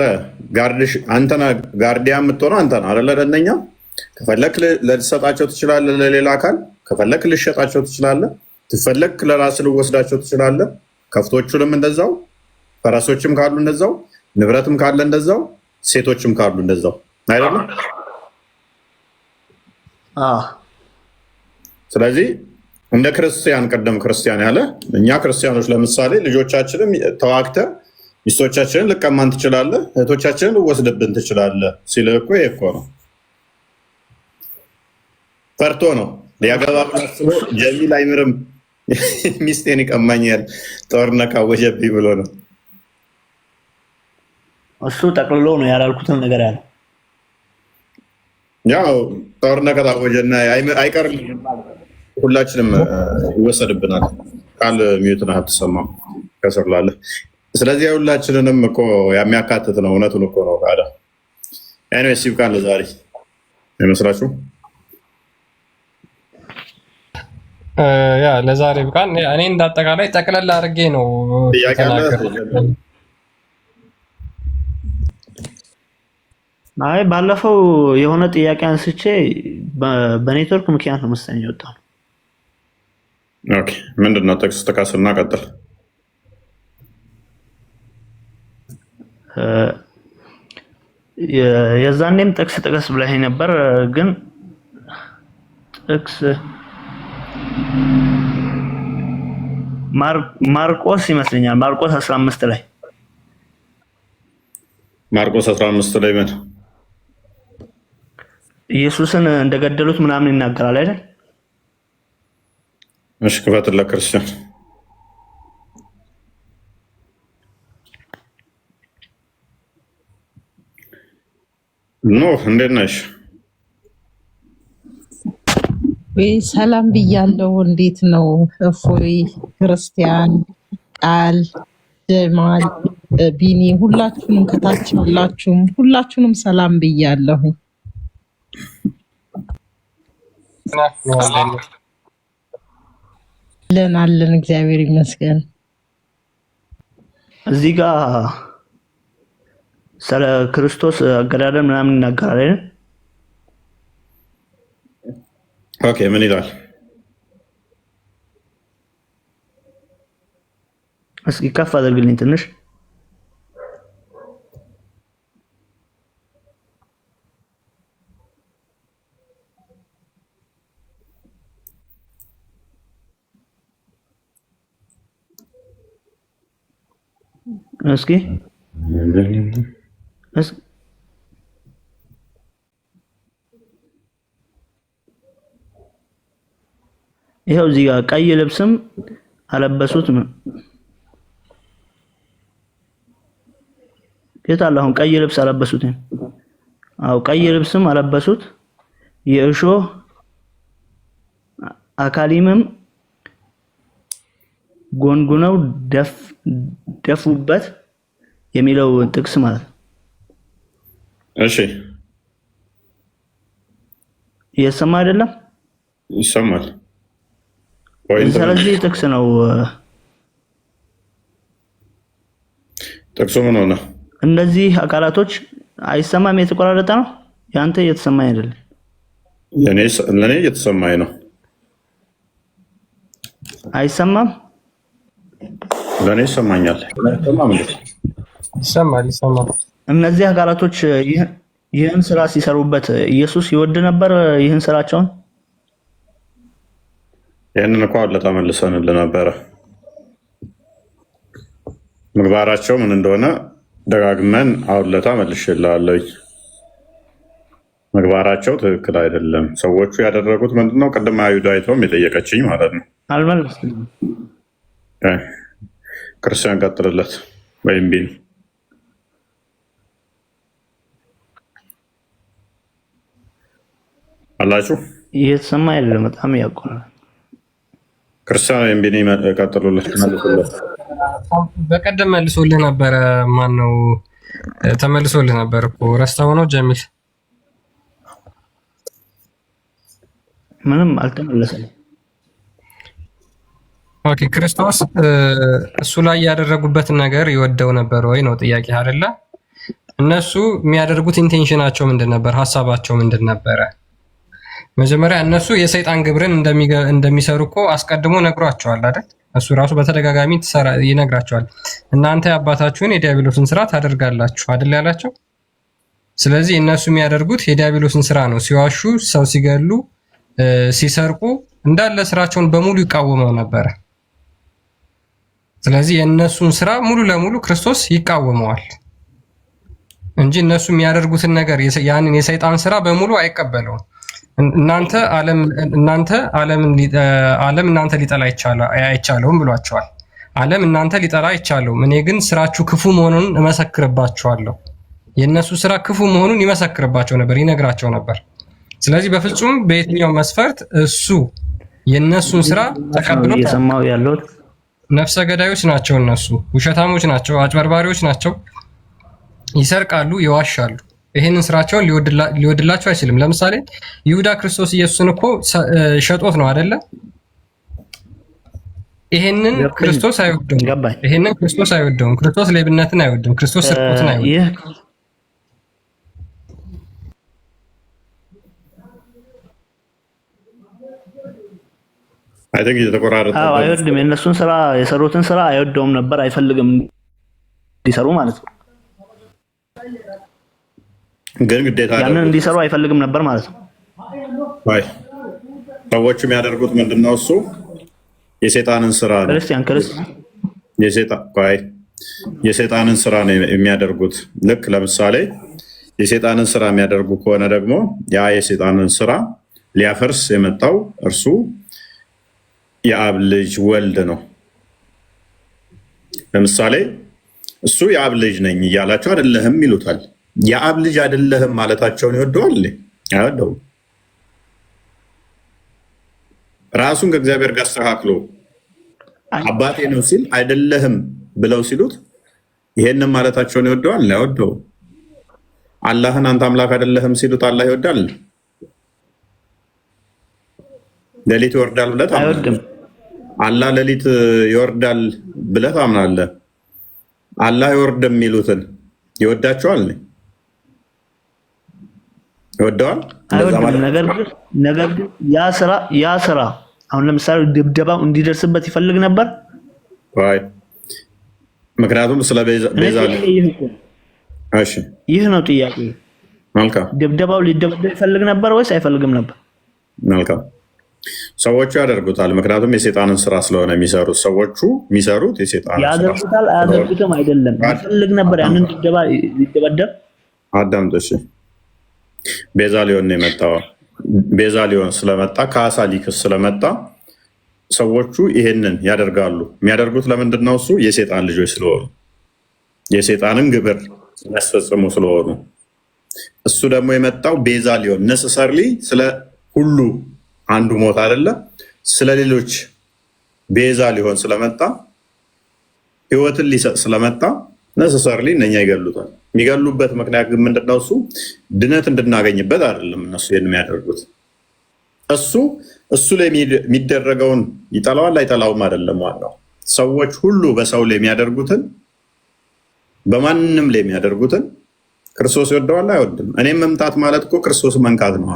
ጋርዲያ የምትሆነው አንተ ነው አይደለ? ለእነኛ ከፈለክ ልትሰጣቸው ትችላለህ ለሌላ አካል፣ ከፈለክ ልሸጣቸው ትችላለህ፣ ትፈለክ ለራስ ልወስዳቸው ትችላለህ። ከፍቶቹንም እንደዛው፣ ፈረሶችም ካሉ እንደዛው፣ ንብረትም ካለ እንደዛው፣ ሴቶችም ካሉ እንደዛው አይደለም? ስለዚህ እንደ ክርስቲያን ቀደም ክርስቲያን ያለ እኛ ክርስቲያኖች ለምሳሌ ልጆቻችንም ተዋግተህ ሚስቶቻችንን ልቀማን ትችላለህ፣ እህቶቻችንን ልወስድብን ትችላለህ ሲልህ እኮ ይሄ እኮ ነው። ፈርቶ ነው ሊያገባ ብሎ ጀሚል አይምርም ሚስቴን ይቀማኛል ጦርነት ካወጀብኝ ብሎ ነው። እሱ ጠቅልሎ ነው ያላልኩትን ነገር ያለ። ያው ጦርነት ከታወጀና አይቀርም ሁላችንም ይወሰድብናል። ቃል ሚዩትን አትሰማም ከስር ላለ። ስለዚህ ሁላችንንም እኮ የሚያካትት ነው። እውነቱን እኮ ነው። ታዲያ ኤኒዌይስ ይብቃን ለዛሬ አይመስላችሁም? ያ ለዛሬ ብቃን። እኔ እንዳጠቃላይ ጠቅለል አድርጌ ነው አይ ባለፈው የሆነ ጥያቄ አንስቼ በኔትወርክ ምክንያት ነው መሰለኝ የወጣው። ኦኬ ምንድነው? ጥቅስ ጥቀስና ቀጥል። የዛኔም ጥቅስ ጥቀስ ብለኸኝ ነበር፣ ግን ጥቅስ ማርቆስ ይመስለኛል። ማርቆስ 15 ላይ ማርቆስ 15 ላይ ምን ኢየሱስን እንደገደሉት ምናምን ይናገራል አይደል? እሺ ክፈትለት ክርስቲያን። ኖ እንዴት ነሽ? ወይ ሰላም ብያለሁ። እንዴት ነው? እፎይ፣ ክርስቲያን፣ ቃል፣ ጀማል፣ ቢኒ ሁላችሁንም ከታች ሁላችሁንም ሰላም ብያለሁ። አለን እግዚአብሔር ይመስገን። እዚህ ጋር ስለ ክርስቶስ አገዳደል ምናምን ይናገራል አይደል? ኦኬ ምን ይላል? እስኪ ከፍ አድርግልኝ ትንሽ። እስኪ ይሄው እዚህ ጋር ቀይ ልብስም አለበሱት። የታለ አሁን ቀይ ልብስ አለበሱት? አው ቀይ ልብስም አለበሱት፣ የእሾህ አካሊምም ጎንጉነው ደፉበት የሚለው ጥቅስ ማለት ነው። እሺ እየሰማ አይደለም? ይሰማል። ስለዚህ ጥቅስ ነው። ጥቅሱ ምን ሆነ? እነዚህ አካላቶች አይሰማም፣ የተቆራረጠ ነው። ያንተ እየተሰማኝ አይደለም። ለኔ እየተሰማኝ ነው። አይሰማም? ለኔ ይሰማኛል። ይሰማል። እነዚህ አካላቶች ይህን ስራ ሲሰሩበት ኢየሱስ ይወድ ነበር ይህን ስራቸውን? ይህንን እኮ አለታ መልሰንልህ ነበረ። ምግባራቸው ምን እንደሆነ ደጋግመን አውለታ መልሼልሃለሁ። ምግባራቸው ትክክል አይደለም። ሰዎቹ ያደረጉት ምንድነው? ቅድም አይሁዳዊቷም የጠየቀችኝ ማለት ነው። አልመለስኩም። ክርስቲያን ቀጥልለት ወይም ቢን አላችሁ። እየተሰማ አይደለም፣ በጣም ያቆራል። ክርስቲያን ኤምቢኒ ቀጥሉለት። በቀደም መልሶልህ ነበረ። ማን ነው ተመልሶልህ ነበር እኮ ረስተው ነው ጀሚል? ምንም አልተመለሰም። ኦኬ ክርስቶስ እሱ ላይ ያደረጉበትን ነገር ይወደው ነበር ወይ ነው ጥያቄ አይደለ? እነሱ የሚያደርጉት ኢንቴንሽናቸው ምንድን ነበር? ሀሳባቸው ምንድን ነበረ? መጀመሪያ እነሱ የሰይጣን ግብርን እንደሚሰሩ እኮ አስቀድሞ ነግሯቸዋል አይደል? እሱ ራሱ በተደጋጋሚ ይነግራቸዋል። እናንተ የአባታችሁን የዲያብሎስን ስራ ታደርጋላችሁ አይደል ያላቸው። ስለዚህ እነሱ የሚያደርጉት የዲያብሎስን ስራ ነው። ሲዋሹ፣ ሰው ሲገሉ፣ ሲሰርቁ እንዳለ ስራቸውን በሙሉ ይቃወመው ነበረ። ስለዚህ የእነሱን ስራ ሙሉ ለሙሉ ክርስቶስ ይቃወመዋል እንጂ እነሱ የሚያደርጉትን ነገር ያንን የሰይጣን ስራ በሙሉ አይቀበለውም። ዓለም እናንተ ሊጠላ አይቻለውም ብሏቸዋል። ዓለም እናንተ ሊጠላ አይቻለውም፣ እኔ ግን ስራችሁ ክፉ መሆኑን እመሰክርባችኋለሁ። የእነሱ ስራ ክፉ መሆኑን ይመሰክርባቸው ነበር፣ ይነግራቸው ነበር። ስለዚህ በፍጹም በየትኛው መስፈርት እሱ የእነሱን ስራ ተቀብሎ እየሰማሁ ያለሁት ነፍሰ ገዳዮች ናቸው፣ እነሱ ውሸታሞች ናቸው፣ አጭበርባሪዎች ናቸው፣ ይሰርቃሉ፣ ይዋሻሉ። ይሄንን ስራቸውን ሊወድላቸው አይችልም። ለምሳሌ ይሁዳ ክርስቶስ ኢየሱስን እኮ ሸጦት ነው አይደለ? ይሄንን ክርስቶስ አይወደውም። ይሄንን ክርስቶስ አይወደውም። ክርስቶስ ሌብነትን አይወድም። ክርስቶስ ስርቆትን አይወድም። አይወድም። የእነሱን ስራ የሰሩትን ስራ አይወደውም ነበር፣ አይፈልግም እንዲሰሩ ማለት ነው። ግን ግዴታ ያንን እንዲሰሩ አይፈልግም ነበር ማለት ነው። ሰዎቹ የሚያደርጉት ምንድነው? እሱ የሰይጣንን ስራ ነው። የሰይጣንን ስራ ነው የሚያደርጉት። ልክ ለምሳሌ የሰይጣንን ስራ የሚያደርጉ ከሆነ ደግሞ ያ የሰይጣንን ስራ ሊያፈርስ የመጣው እርሱ የአብ ልጅ ወልድ ነው። ለምሳሌ እሱ የአብ ልጅ ነኝ እያላቸው አይደለህም ይሉታል። የአብ ልጅ አይደለህም ማለታቸውን ይወደዋል? አይወደውም። ራሱን ከእግዚአብሔር ጋር አስተካክሎ አባቴ ነው ሲል አይደለህም ብለው ሲሉት ይሄንን ማለታቸውን ይወደዋል? አይወደውም። አላህን አንተ አምላክ አይደለህም ሲሉት አላህ ይወዳል? ሌሊት ይወርዳል ብለህ ታምናለህ? አላህ ሌሊት ይወርዳል ብለህ ታምናለህ? አላህ ይወርድም የሚሉትን ይወዳቸዋል? ይወደዋል? ነገር ግን ያ ስራ አሁን ለምሳሌ ድብደባው እንዲደርስበት ይፈልግ ነበር። ምክንያቱም ስለ ቤዛ ይህ ነው ጥያቄ። መልካም። ድብደባው ሊደበደብ ይፈልግ ነበር ወይስ አይፈልግም ነበር? መልካም። ሰዎቹ ያደርጉታል። ምክንያቱም የሰይጣንን ስራ ስለሆነ የሚሰሩት ሰዎቹ የሚሰሩት የሰይጣንን ስራ ያደርጉታል። አያደርጉትም አይደለም፣ ይፈልግ ነበር ያንን ድብደባ ሊደበደብ። አዳምጥ እሺ። ቤዛ ሊሆን ነው የመጣው። ቤዛ ሊሆን ስለመጣ ካሳ ሊክስ ስለመጣ ሰዎቹ ይሄንን ያደርጋሉ። የሚያደርጉት ለምንድን ነው? እሱ የሰይጣን ልጆች ስለሆኑ የሰይጣንን ግብር የሚያስፈጽሙ ስለሆኑ። እሱ ደግሞ የመጣው ቤዛ ሊሆን ነሰሰርሊ ስለ ሁሉ አንዱ ሞት አይደለ፣ ስለ ሌሎች ቤዛ ሊሆን ስለመጣ ህይወትን ሊሰጥ ስለመጣ ነሰሰርሊ እነኛ ይገሉታል። የሚገሉበት ምክንያት ግን ምንድነው? እሱ ድነት እንድናገኝበት አይደለም። እነሱ ይህን የሚያደርጉት እሱ ላይ የሚደረገውን ይጠላዋል አይጠላውም አይደለም። ዋናው ሰዎች ሁሉ በሰው ላይ የሚያደርጉትን በማንም ላይ የሚያደርጉትን ክርስቶስ ይወደዋል አይወድም? እኔም መምታት ማለት እኮ ክርስቶስ መንካት ነው።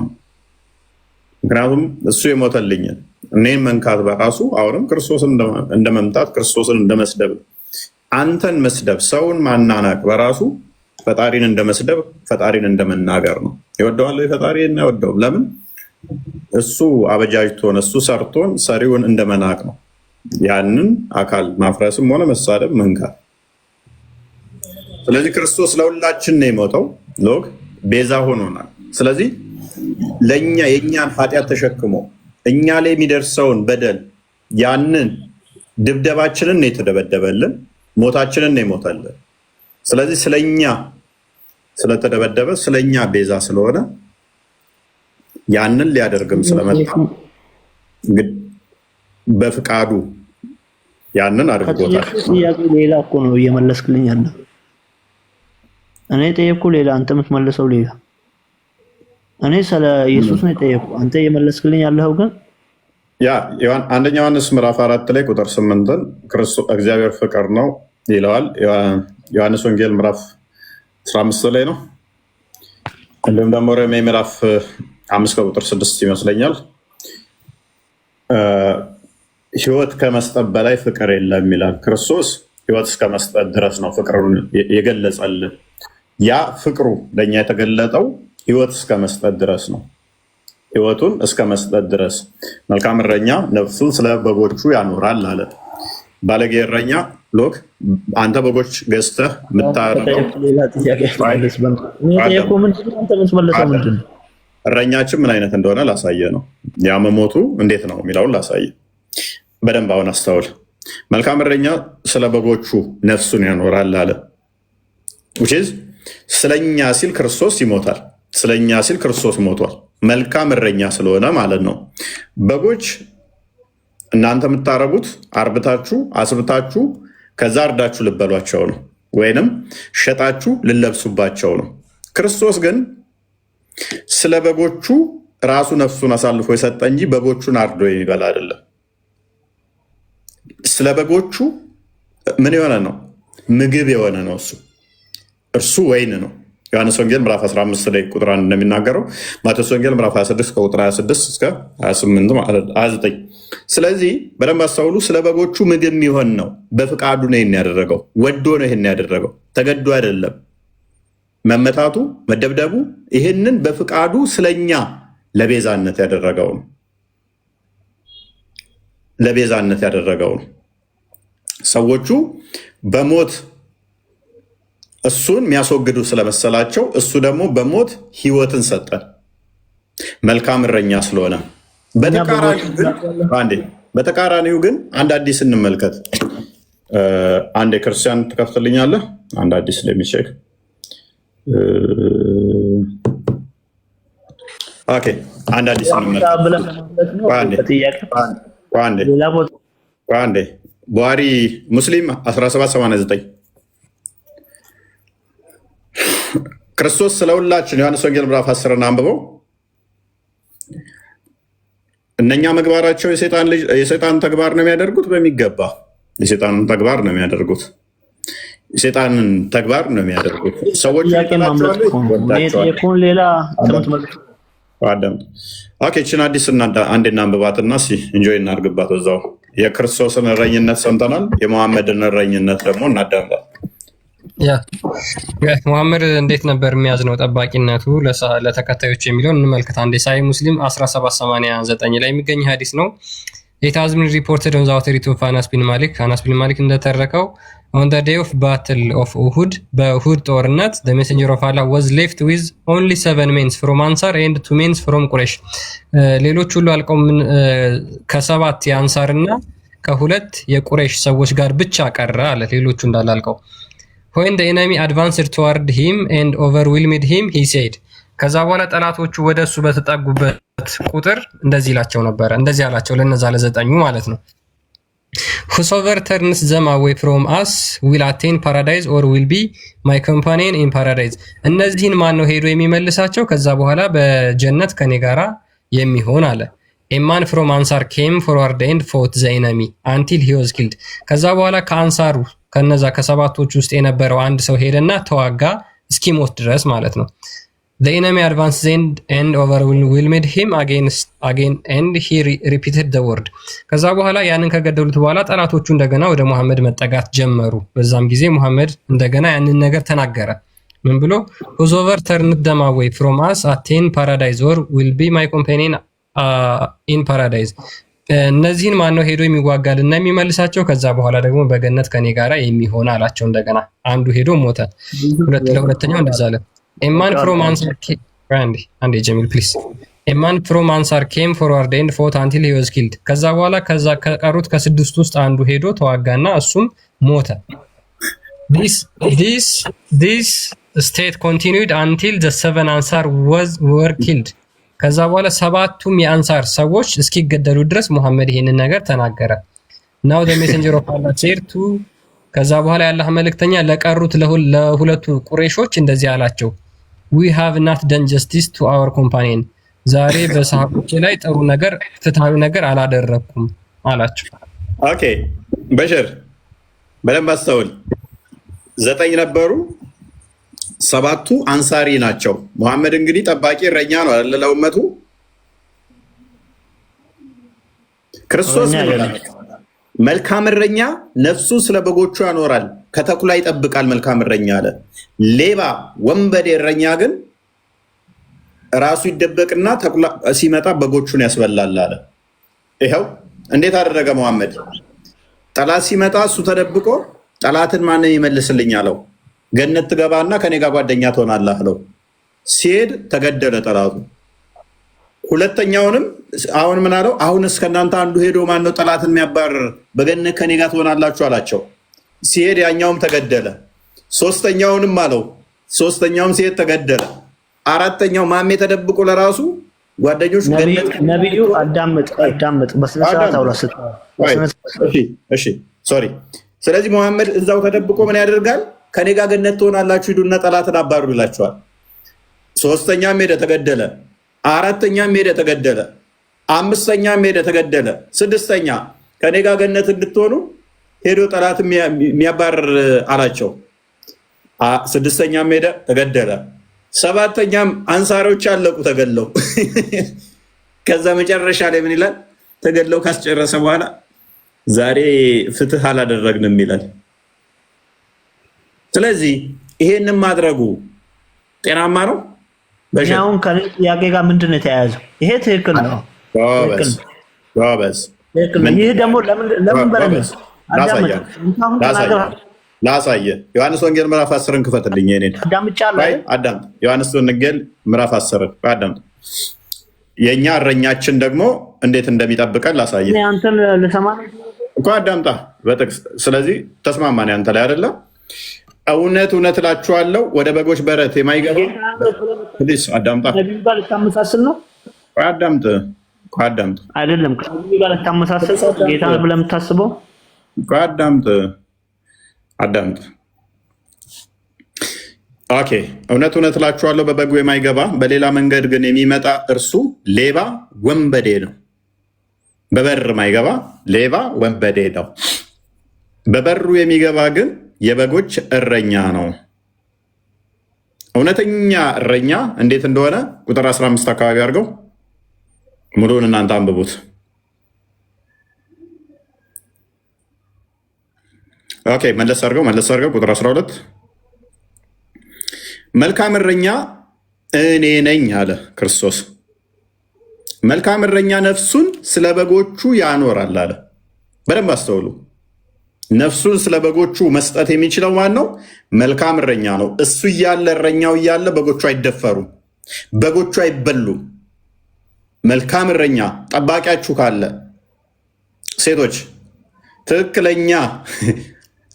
ምክንያቱም እሱ የሞተልኝን እኔን መንካት በራሱ አሁንም ክርስቶስን እንደ መምታት ክርስቶስን እንደ መስደብ፣ አንተን መስደብ፣ ሰውን ማናናቅ በራሱ ፈጣሪን እንደ መስደብ፣ ፈጣሪን እንደ መናገር ነው። ይወደዋል ፈጣሪን? አይወደውም። ለምን? እሱ አበጃጅቶን እሱ ሰርቶን ሰሪውን እንደ መናቅ ነው። ያንን አካል ማፍረስም ሆነ መሳደብ መንካት። ስለዚህ ክርስቶስ ለሁላችን ነው የሞተው፣ ሎግ ቤዛ ሆኖናል። ስለዚህ ለእኛ የእኛን ኃጢአት ተሸክሞ እኛ ላይ የሚደርሰውን በደል ያንን ድብደባችንን ነው የተደበደበልን፣ ሞታችንን ነው የሞተልን። ስለዚህ ስለኛ ስለተደበደበ ስለኛ ቤዛ ስለሆነ ያንን ሊያደርግም ስለመጣ በፍቃዱ ያንን አድርጎታል። ጥያቄ ሌላ እኮ ነው እየመለስክልኝ ያለ። እኔ ጠየቅኩ ሌላ፣ አንተ የምትመልሰው ሌላ። እኔ ስለ ኢየሱስ ነው የጠየቅኩ፣ አንተ እየመለስክልኝ ያለው ግን ያ አንደኛ ዮሐንስ ምዕራፍ 4 ላይ ቁጥር 8 ክርስቶስ እግዚአብሔር ፍቅር ነው ይለዋል። ዮሐንስ ወንጌል ምዕራፍ 15 ላይ ነው። እንዲሁም ደግሞ ሮሜ ምዕራፍ 5 ቁጥር 6 ይመስለኛል። ሕይወት ከመስጠት በላይ ፍቅር የለም ይላል። ክርስቶስ ሕይወት እስከ መስጠት ድረስ ነው ፍቅሩን የገለጸልን። ያ ፍቅሩ ለእኛ የተገለጠው ሕይወት እስከ መስጠት ድረስ ነው። ሕይወቱን እስከ መስጠት ድረስ መልካም እረኛ ነፍሱን ስለ በጎቹ ያኖራል አለ። ባለጌ እረኛ ሎክ አንተ በጎች ገዝተህ የምታረገው እረኛችን ምን አይነት እንደሆነ ላሳየ ነው። ያ መሞቱ እንዴት ነው የሚለውን ላሳየ። በደንብ አሁን አስተውል። መልካም እረኛ ስለ በጎቹ ነፍሱን ያኖራል አለ። ስለኛ ሲል ክርስቶስ ይሞታል። ስለኛ ሲል ክርስቶስ ሞቷል። መልካም እረኛ ስለሆነ ማለት ነው። በጎች እናንተ የምታረቡት አርብታችሁ አስብታችሁ ከዛ አርዳችሁ ልበሏቸው ነው፣ ወይንም ሸጣችሁ ልለብሱባቸው ነው። ክርስቶስ ግን ስለ በጎቹ ራሱ ነፍሱን አሳልፎ የሰጠ እንጂ በጎቹን አርዶ የሚበላ አይደለም። ስለ በጎቹ ምን የሆነ ነው? ምግብ የሆነ ነው። እርሱ ወይን ነው። ዮሐንስ ወንጌል ምዕራፍ 15 ላይ ቁጥር 1 እንደሚናገረው፣ ማቴዎስ ወንጌል ምዕራፍ 26 ከቁጥር 26 እስከ 29። ስለዚህ በደንብ አስተውሉ። ስለ በጎቹ ምግብ የሚሆን ነው። በፍቃዱ ነው ይህን ያደረገው። ወዶ ነው ይህን ያደረገው፣ ተገዶ አይደለም። መመታቱ፣ መደብደቡ፣ ይህንን በፍቃዱ ስለኛ ለቤዛነት ያደረገው ነው። ለቤዛነት ያደረገው ነው። ሰዎቹ በሞት እሱን የሚያስወግዱ ስለመሰላቸው እሱ ደግሞ በሞት ሕይወትን ሰጠን፣ መልካም እረኛ ስለሆነ። በተቃራኒው ግን አንድ አዲስ እንመልከት። አንድ ክርስቲያን ትከፍትልኛለህ? አንድ አዲስ ለሚቼክ አንድ አዲስ እንመልከት። ቡሃሪ ሙስሊም 1789 ክርስቶስ ስለሁላችን ዮሐንስ ወንጌል ምዕራፍ 10 አንብበው። እነኛ ምግባራቸው የሰይጣን ተግባር ነው የሚያደርጉት። በሚገባ የሰይጣንን ተግባር ነው የሚያደርጉት። የሰይጣንን ተግባር ነው የሚያደርጉት። ሰዎች ችን አዲስ አንዴ እናንብባትና እንጆይ እናርግባት። እዛው የክርስቶስን እረኝነት ሰምተናል። የመሐመድን እረኝነት ደግሞ እናዳምጣል። ሙሐመድ እንዴት ነበር የሚያዝነው ጠባቂነቱ ለተከታዮች የሚለውን እንመልከት። አንዴ ሳሂህ ሙስሊም 1789 ላይ የሚገኝ ሀዲስ ነው። It has been reported on the authority of Anas bin Malik እንደተረከው on the day of battle of Uhud በኡሁድ ጦርነት the messenger of Allah was left with only 7 men from Ansar and 2 men from Quraysh ሌሎች ሁሉ አልቀው ከ7 የአንሳርና ከ2 የቁረይሽ ሰዎች ጋር ብቻ ቀረ አለ። ሌሎቹ እንዳላልቀው when the enemy advanced toward him and overwhelmed him he said ከዛ በኋላ ጠላቶቹ ወደሱ በተጠጉበት ቁጥር እንደዚህ ይላቸው ነበር። እንደዚህ ያላቸው ለነዛ ለዘጠኙ ማለት ነው። whosoever turns them away from us will attain paradise or will be my companion in paradise እነዚህን ማን ነው ሄዶ የሚመልሳቸው? ከዛ በኋላ በጀነት ከኔ ጋራ የሚሆን አለ። a man from Ansar came forward and fought the enemy until he was killed ከዛ በኋላ ከአንሳሩ ከነዛ ከሰባቶች ውስጥ የነበረው አንድ ሰው ሄደና ተዋጋ እስኪሞት ድረስ ማለት ነው። the enemy advanced and overwhelmed him again and he repeated the word ከዛ በኋላ ያንን ከገደሉት በኋላ ጠላቶቹ እንደገና ወደ መሐመድ መጠጋት ጀመሩ። በዛም ጊዜ መሐመድ እንደገና ያንን ነገር ተናገረ። ምን ብሎ whosoever turned them away from us attain paradise or will be my companion in paradise እነዚህን ማን ነው ሄዶ የሚዋጋልና የሚመልሳቸው? ከዛ በኋላ ደግሞ በገነት ከኔ ጋራ የሚሆን አላቸው። እንደገና አንዱ ሄዶ ሞተ። ለሁለተኛው እንደዛ አለ። a man from Ansar came forward and fought until he was killed ከዛ በኋላ ከቀሩት ከስድስቱ ውስጥ አንዱ ሄዶ ተዋጋና እሱም ሞተ። this state continued until the 7 Ansar were killed ከዛ በኋላ 7ቱም የአንሳር ሰዎች እስኪገደሉ ድረስ ሙሐመድ ይሄንን ነገር ተናገረ። ናው ዘ ሜሴንጀር ኦፍ አላህ ሴድ ቱ ከዛ በኋላ የአላህ መልእክተኛ ለቀሩት ለሁለቱ ቁረይሾች እንደዚህ አላቸው፣ ዊ ሃቭ ናት ደን ጀስቲስ ቱ አወር ኮምፓኒየን፣ ዛሬ በሰሃቦቼ ላይ ጥሩ ነገር ፍትሃዊ ነገር አላደረኩም አላቸው። ኦኬ በሽር በደንብ አስተውል። 9 ነበሩ፣ 7ቱ አንሳሪ ናቸው። ሙሐመድ እንግዲህ ጠባቂ እረኛ ነው አይደል? ለኡመቱ ክርስቶስ መልካም እረኛ ነፍሱ ስለ በጎቹ ያኖራል፣ ከተኩላ ይጠብቃል። መልካም እረኛ አለ። ሌባ ወንበዴ እረኛ ግን ራሱ ይደበቅና ተኩላ ሲመጣ በጎቹን ያስበላል አለ። ይኸው እንዴት አደረገ ሙሐመድ? ጠላት ሲመጣ እሱ ተደብቆ ጠላትን ማንን ይመልስልኝ አለው። ገነት ትገባና ከኔ ጋር ጓደኛ ትሆናለህ አለው። ሲሄድ ተገደለ ጠላቱ። ሁለተኛውንም አሁን ምን አለው? አሁንስ ከእናንተ አንዱ ሄዶ ማነው ጠላትን የሚያባርር? በገነት ከኔ ጋር ትሆናላችሁ አላቸው። ሲሄድ ያኛውም ተገደለ። ሶስተኛውንም አለው። ሶስተኛውም ሲሄድ ተገደለ። አራተኛው ማሜ ተደብቆ ለራሱ ጓደኞች ነቢዩ አዳምጥ በስነስርዓት አውራ እሺ ሶሪ። ስለዚህ ሙሐመድ እዛው ተደብቆ ምን ያደርጋል? ከኔ ጋር ገነት ትሆናላችሁ ሂዱና ጠላትን አባሩ ይላቸዋል። ሶስተኛም ሄደ ተገደለ። አራተኛም ሄደ ተገደለ። አምስተኛም ሄደ ተገደለ። ስድስተኛ ከኔ ጋር ገነት እንድትሆኑ ሄዶ ጠላት የሚያባርር አላቸው። ስድስተኛም ሄደ ተገደለ። ሰባተኛም አንሳሮች አለቁ ተገለው። ከዛ መጨረሻ ላይ ምን ይላል? ተገለው ካስጨረሰ በኋላ ዛሬ ፍትህ አላደረግንም ይላል። ስለዚህ ይሄንን ማድረጉ ጤናማ ነው? አሁን ከኔ ጥያቄ ጋር ምንድን ነው የተያያዘው? ይሄ ትክክል ነው። ይህ ደግሞ ለምን በለኝ ላሳየ ዮሐንስ ወንጌል ምዕራፍ 10ን ክፈትልኝ። እኔን አዳምጥ። ዮሐንስ ወንጌል ምዕራፍ 10 አዳምጥ። የእኛ እረኛችን ደግሞ እንዴት እንደሚጠብቀን ላሳየ እኮ አዳምጣ በጥቅስ። ስለዚህ ተስማማን አንተ ላይ አይደለም። እውነት እውነት እላችኋለሁ ወደ በጎች በረት የማይገባ አዳምጣ። አዳምጥ አይደለም ጋር ልታመሳስል ጌታ ብለህ የምታስበው አዳምጥ። ኦኬ እውነት እውነት እላችኋለሁ በበጉ የማይገባ በሌላ መንገድ ግን የሚመጣ እርሱ ሌባ ወንበዴ ነው። በበር የማይገባ ሌባ ወንበዴ ነው። በበሩ የሚገባ ግን የበጎች እረኛ ነው። እውነተኛ እረኛ እንዴት እንደሆነ ቁጥር 15 አካባቢ አድርገው ሙሉውን እናንተ አንብቡት። ኦኬ መለስ አድርገው ቁጥር 12 መልካም እረኛ እኔ ነኝ አለ ክርስቶስ። መልካም እረኛ ነፍሱን ስለ በጎቹ ያኖራል አለ። በደንብ አስተውሉ። ነፍሱን ስለ በጎቹ መስጠት የሚችለው ማን ነው? መልካም እረኛ ነው። እሱ እያለ እረኛው እያለ በጎቹ አይደፈሩም፣ በጎቹ አይበሉም። መልካም እረኛ ጠባቂያችሁ ካለ ሴቶች ትክክለኛ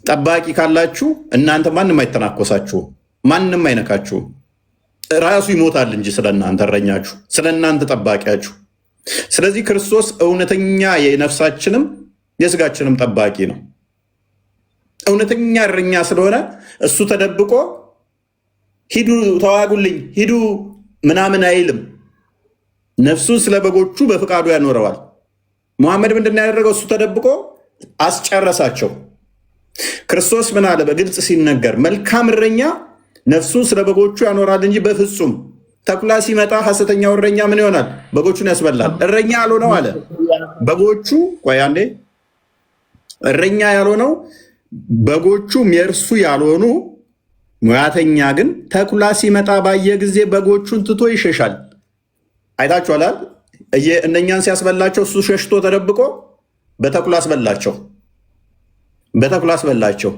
ጠባቂ ካላችሁ እናንተ ማንም አይተናኮሳችሁም፣ ማንም አይነካችሁም። ራሱ ይሞታል እንጂ ስለእናንተ እረኛችሁ፣ ስለእናንተ ጠባቂያችሁ። ስለዚህ ክርስቶስ እውነተኛ የነፍሳችንም የስጋችንም ጠባቂ ነው። እውነተኛ እረኛ ስለሆነ እሱ ተደብቆ ሂዱ ተዋጉልኝ ሂዱ ምናምን አይልም። ነፍሱን ስለ በጎቹ በፍቃዱ ያኖረዋል። ሙሐመድ ምንድን ነው ያደረገው? እሱ ተደብቆ አስጨረሳቸው። ክርስቶስ ምን አለ? በግልጽ ሲነገር መልካም እረኛ ነፍሱን ስለ በጎቹ ያኖራል እንጂ በፍጹም ተኩላ ሲመጣ ሐሰተኛው እረኛ ምን ይሆናል? በጎቹን ያስበላል። እረኛ ያልሆነው አለ በጎቹ ቆይ አንዴ፣ እረኛ ያልሆነው በጎቹም የእርሱ ያልሆኑ ሙያተኛ ግን ተኩላ ሲመጣ ባየ ጊዜ በጎቹን ትቶ ይሸሻል። አይታችኋል። እነኛን ሲያስበላቸው እሱ ሸሽቶ ተደብቆ በተኩላ አስበላቸው።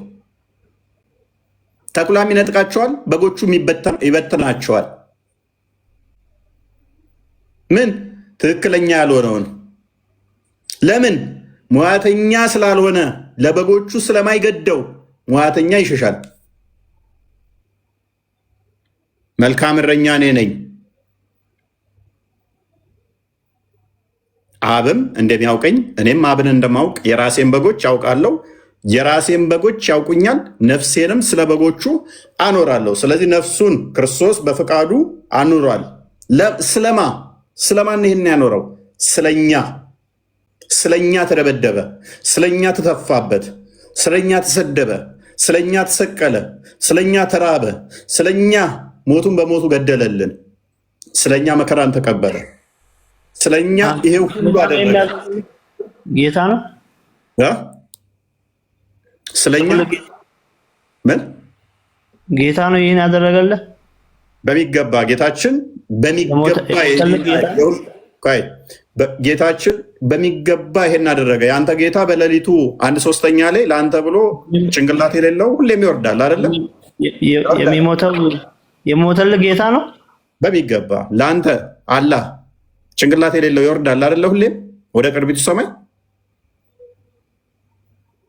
ተኩላም ይነጥቃቸዋል፣ በጎቹም ይበትናቸዋል። ምን? ትክክለኛ ያልሆነውን። ለምን? ሙያተኛ ስላልሆነ፣ ለበጎቹ ስለማይገደው ሙያተኛ ይሸሻል። መልካም እረኛ እኔ ነኝ። አብም እንደሚያውቀኝ እኔም አብን እንደማውቅ የራሴን በጎች ያውቃለሁ፣ የራሴን በጎች ያውቁኛል፣ ነፍሴንም ስለ በጎቹ አኖራለሁ። ስለዚህ ነፍሱን ክርስቶስ በፈቃዱ አኑሯል። ስለማን ይህን ያኖረው? ስለኛ ተደበደበ፣ ስለኛ ተተፋበት፣ ስለኛ ተሰደበ፣ ስለኛ ተሰቀለ፣ ስለኛ ተራበ፣ ስለኛ ሞቱን በሞቱ ገደለልን፣ ስለኛ መከራን ተቀበለ፣ ስለኛ ይሄ ሁሉ አደረገ። ጌታ ነው ስለኛ ምን ጌታ ነው ይህን ያደረገልህ? በሚገባ ጌታችን ጌታችን በሚገባ ይሄን አደረገ። የአንተ ጌታ በሌሊቱ 1/3 ላይ ለአንተ ብሎ ጭንቅላት የሌለው ሁሌም ይወርዳል አይደለም? የሞተልህ ጌታ ነው በሚገባ ለአንተ አላህ ጭንቅላት የሌለው ይወርዳል አይደለ? ሁሌም ወደ ቅርቢቱ ሰማይ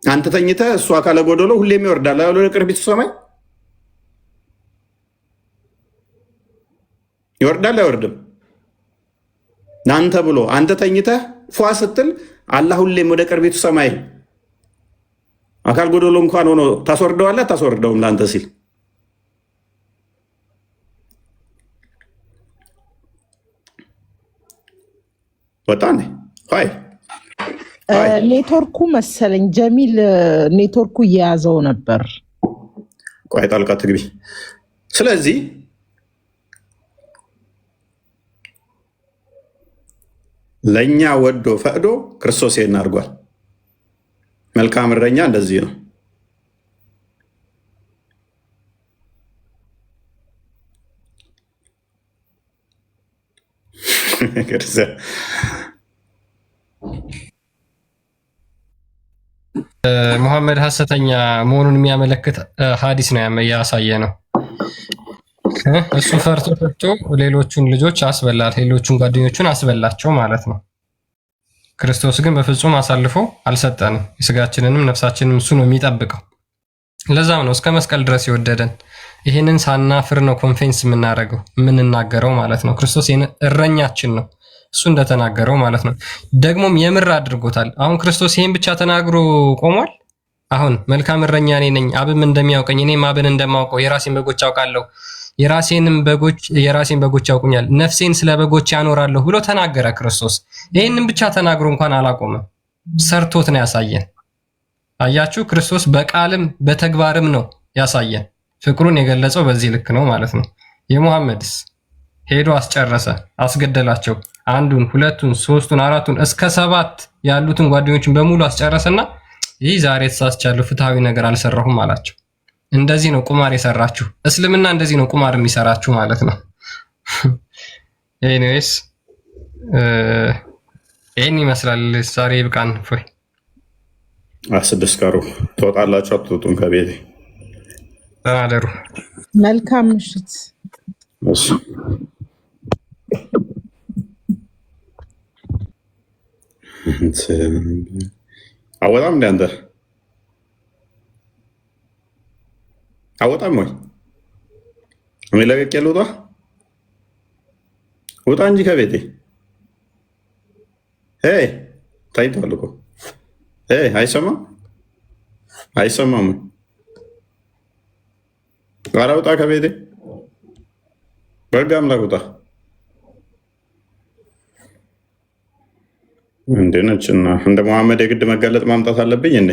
አንተ ተኝተህ እሱ አካለ ጎደሎ ሁሌም ይወርዳል ወደ ቅርቢቱ ሰማይ። ይወርዳል አይወርድም? ለአንተ ብሎ አንተ ተኝተህ ፏ ስትል አላህ ሁሌም ወደ ቅርቢቱ ሰማይ አካል ጎደሎ እንኳን ሆኖ ታስወርደዋለህ አታስወርደውም? ለአንተ ሲል ወጣ ኔትወርኩ መሰለኝ ጀሚል ኔትወርኩ እየያዘው ነበር። ቆይ ጣልቃ ትግቢ። ስለዚህ ለእኛ ወዶ ፈቅዶ ክርስቶስ ይሄን አድርጓል። መልካም እረኛ እንደዚህ ነው። ሙሐመድ ሐሰተኛ መሆኑን የሚያመለክት ሐዲስ ነው ያሳየ ነው። እሱ ፈርቶ ሌሎቹን ልጆች አስበላል፣ ሌሎቹን ጓደኞቹን አስበላቸው ማለት ነው። ክርስቶስ ግን በፍጹም አሳልፎ አልሰጠንም። የስጋችንንም ነፍሳችንን እሱ ነው የሚጠብቀው። ለዛም ነው እስከ መስቀል ድረስ የወደደን። ይህንን ሳናፍር ነው ኮንፌንስ የምንናገረው ማለት ነው። ክርስቶስ እረኛችን ነው፣ እሱ እንደተናገረው ማለት ነው። ደግሞም የምር አድርጎታል። አሁን ክርስቶስ ይህን ብቻ ተናግሮ ቆሟል? አሁን መልካም እረኛ እኔ ነኝ፣ አብም እንደሚያውቀኝ እኔም አብን እንደማውቀው የራሴን በጎች አውቃለሁ፣ የራሴን በጎች ያውቁኛል፣ ነፍሴን ስለ በጎች ያኖራለሁ ብሎ ተናገረ ክርስቶስ። ይህንን ብቻ ተናግሮ እንኳን አላቆመም፣ ሰርቶት ነው ያሳየን። አያችሁ፣ ክርስቶስ በቃልም በተግባርም ነው ያሳየን። ፍቅሩን የገለጸው በዚህ ልክ ነው ማለት ነው። የሙሐመድስ ሄዶ አስጨረሰ፣ አስገደላቸው። 1፣ 2፣ 3፣ 4 እስከ 7 ያሉትን ጓደኞችን በሙሉ አስጨረሰና ይህ ዛሬ ተሳስቻለሁ፣ ፍትሃዊ ነገር አልሰራሁም አላቸው። እንደዚህ ነው ቁማር የሰራችሁ። እስልምና እንደዚህ ነው ቁማር የሚሰራችሁ ማለት ነው። ኤኒዌይስ ይህን ይመስላል። ዛሬ ይብቃን። ፎይ 6 ቀሩ። ትወጣላችሁ አትወጡም? ከቤቴ ተናደሩ። መልካም ምሽት። አወጣም እንደ አንተ አወጣም ወይ እኔ ለቀቅ ያለ ውጣ እንጂ ከቤቴ ታይቷል እኮ አይሰማም። ኧረ ውጣ ከቤቴ በሕግ አምላክ ውጣ። እንዴ ነችና እንደ መሐመድ የግድ መጋለጥ ማምጣት አለብኝ እንዴ?